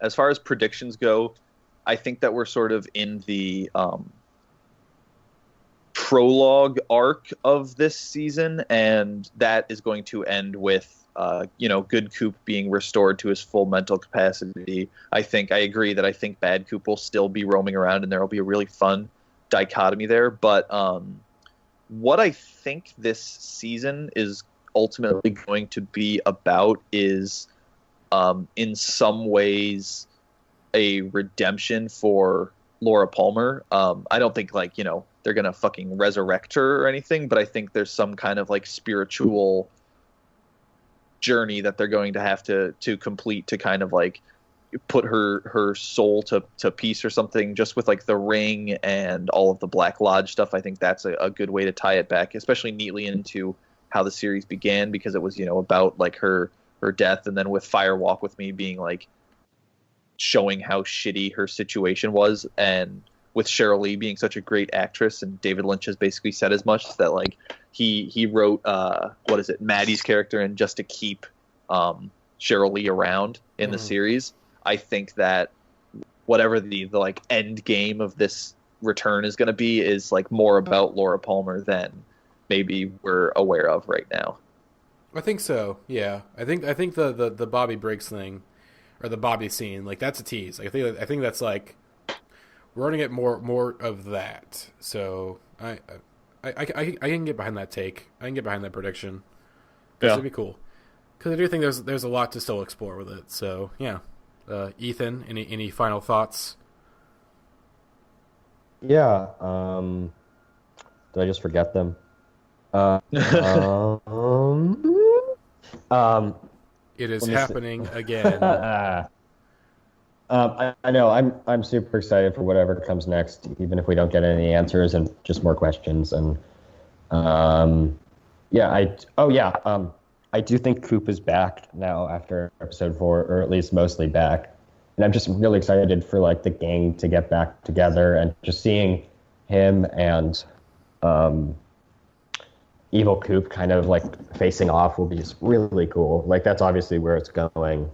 as far as predictions go, I think that we're sort of in the prologue arc of this season, and that is going to end with good Coop being restored to his full mental capacity. I agree that I think bad Coop will still be roaming around, and there will be a really fun dichotomy there. But what I think this season is ultimately going to be about is in some ways a redemption for Laura Palmer. I don't think they're gonna fucking resurrect her or anything, but I think there's some kind of like spiritual journey that they're going to have to complete to kind of like put her soul to peace or something, just with like the ring and all of the Black Lodge stuff. I think that's a good way to tie it back, especially neatly into how the series began, because it was about like her death, and then with Fire Walk with Me being like showing how shitty her situation was, and with Cheryl Lee being such a great actress, and David Lynch has basically said as much, that like he wrote Matty's character and just to keep Cheryl Lee around in the series. I think that whatever the like end game of this return is going to be is like more about Laura Palmer than maybe we're aware of right now. I think so. Yeah, I think the Bobby Briggs thing, or the Bobby scene, like that's a tease. Like, I think that's like we're gonna get more of that. So I can get behind that take. I can get behind that prediction. Yeah, it'd be cool. Because I do think there's a lot to still explore with it. So yeah, Ethan, any final thoughts? Yeah. Did I just forget them? It is happening again. I know I'm super excited for whatever comes next, even if we don't get any answers and just more questions. And yeah, I do think Coop is back now after episode 4, or at least mostly back. And I'm just really excited for like the gang to get back together, and just seeing him and Evil Coop kind of like facing off will be just really cool. Like that's obviously where it's going.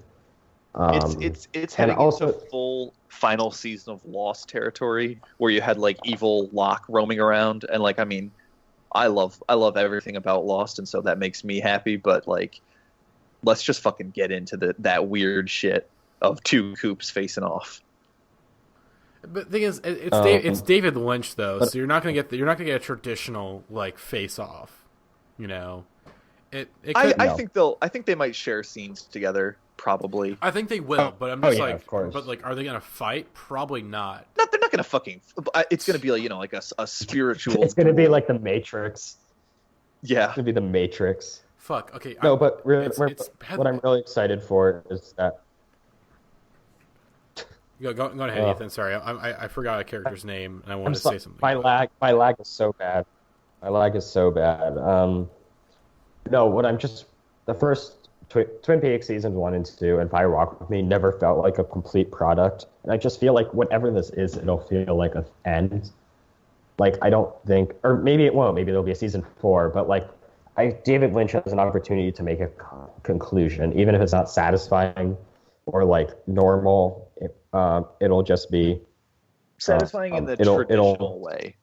It's heading into full final season of Lost territory, where you had like evil Locke roaming around, and like, I mean, I love everything about Lost, and so that makes me happy. But like, let's just fucking get into that weird shit of two Coops facing off. But the thing is, it's David Lynch though, so you're not gonna get a traditional like face off. You know, I think they might share scenes together. Probably. I think they will, but I'm just like, of course. But like, are they gonna fight? Probably not. No, they're not gonna fucking. It's gonna be like, you know, like a spiritual. It's gonna be like the Matrix. Yeah. It's gonna be the Matrix. Fuck. Okay. No, but really, what I'm really excited for is that. Go ahead, Ethan. Sorry, I forgot a character's name, and I wanted to say something. My lag is so bad. No, what I'm just the first. Twin Peaks seasons 1 and 2 and Fire Walk with Me never felt like a complete product, and I just feel like whatever this is, it'll feel like an end. Like I don't think, or maybe it won't. Maybe there'll be a season 4, but like David Lynch has an opportunity to make a conclusion, even if it's not satisfying or like normal. It'll just be satisfying in the traditional way.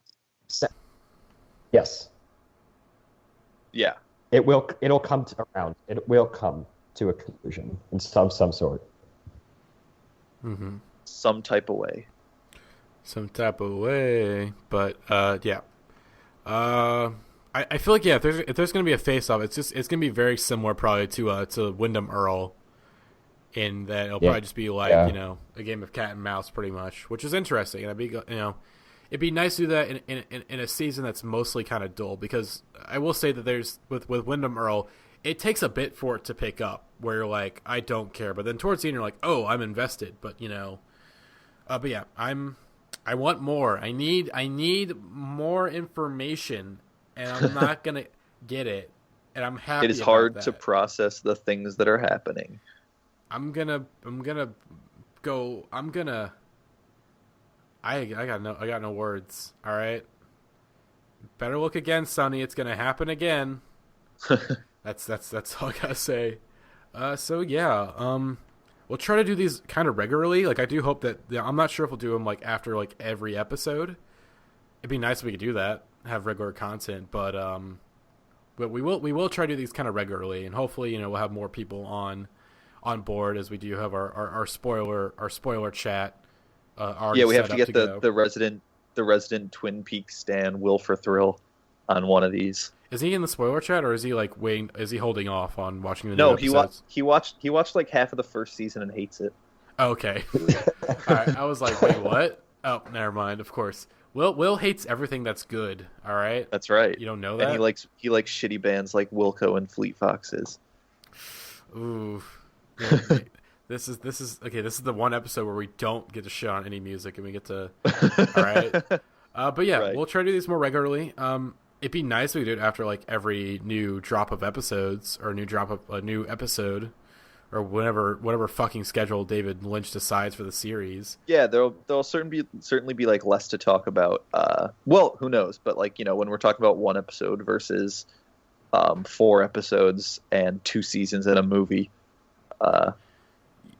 Yes. Yeah. It'll come around. It will come to a conclusion in some sort. Mm-hmm. Some type of way. But yeah. I feel like if there's gonna be a face off, it's gonna be very similar probably to Wyndham Earl, in that it'll probably just be like a game of cat and mouse pretty much, which is interesting. And it'd be nice to do that in a season that's mostly kind of dull, because I will say that there's with Wyndham Earl, it takes a bit for it to pick up, where you're like, I don't care, but then towards the end you're like, oh, I'm invested. But but yeah, I want more. I need more information, and I'm not gonna get it, and I'm happy. It is hard to process the things that are happening. I got no words. All right, better look again, Sonny. It's gonna happen again. That's all I gotta say. So yeah, we'll try to do these kind of regularly. Like I do hope that I'm not sure if we'll do them like after like every episode. It'd be nice if we could do that, have regular content. But we will try to do these kind of regularly, and hopefully we'll have more people on board, as we do have our spoiler chat. Yeah, we have to get the resident Twin Peaks stan Will for Thrill on one of these. Is he in the spoiler chat, or is he like waiting? Is he holding off on watching the new episodes? he watched like half of the first season and hates it. Okay. All right. I was like, wait, what? Oh, never mind. Of course, Will hates everything that's good. All right. That's right. You don't know that? And he likes shitty bands like Wilco and Fleet Foxes. Ooh. Yeah, This is okay. This is the one episode where we don't get to shit on any music, and we get to. All right, but yeah, right. We'll try to do these more regularly. It'd be nice if we do it after like every new drop of episodes, or a new episode, or whatever fucking schedule David Lynch decides for the series. Yeah, there'll certainly be like less to talk about. Well, who knows? But like when we're talking about one episode versus 4 episodes and 2 seasons in a movie.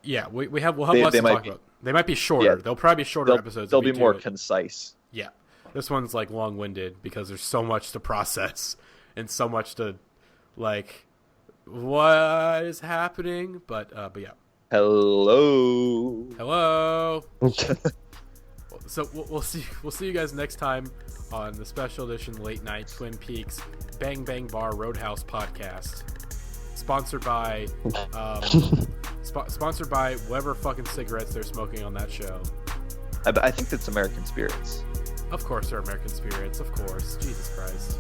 Yeah, we'll have less to talk about. They might be shorter. Yeah, they'll probably be shorter episodes. They'll be more concise. Yeah. This one's like long-winded because there's so much to process and so much to like what is happening, but yeah. Hello. So we'll see you guys next time on the special edition late night Twin Peaks Bang Bang Bar Roadhouse podcast. Sponsored by sponsored by whatever fucking cigarettes they're smoking on that show. I think that's American Spirits. Of course they're American Spirits, of course. Jesus Christ.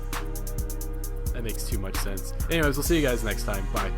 That makes too much sense. Anyways, we'll see you guys next time. Bye.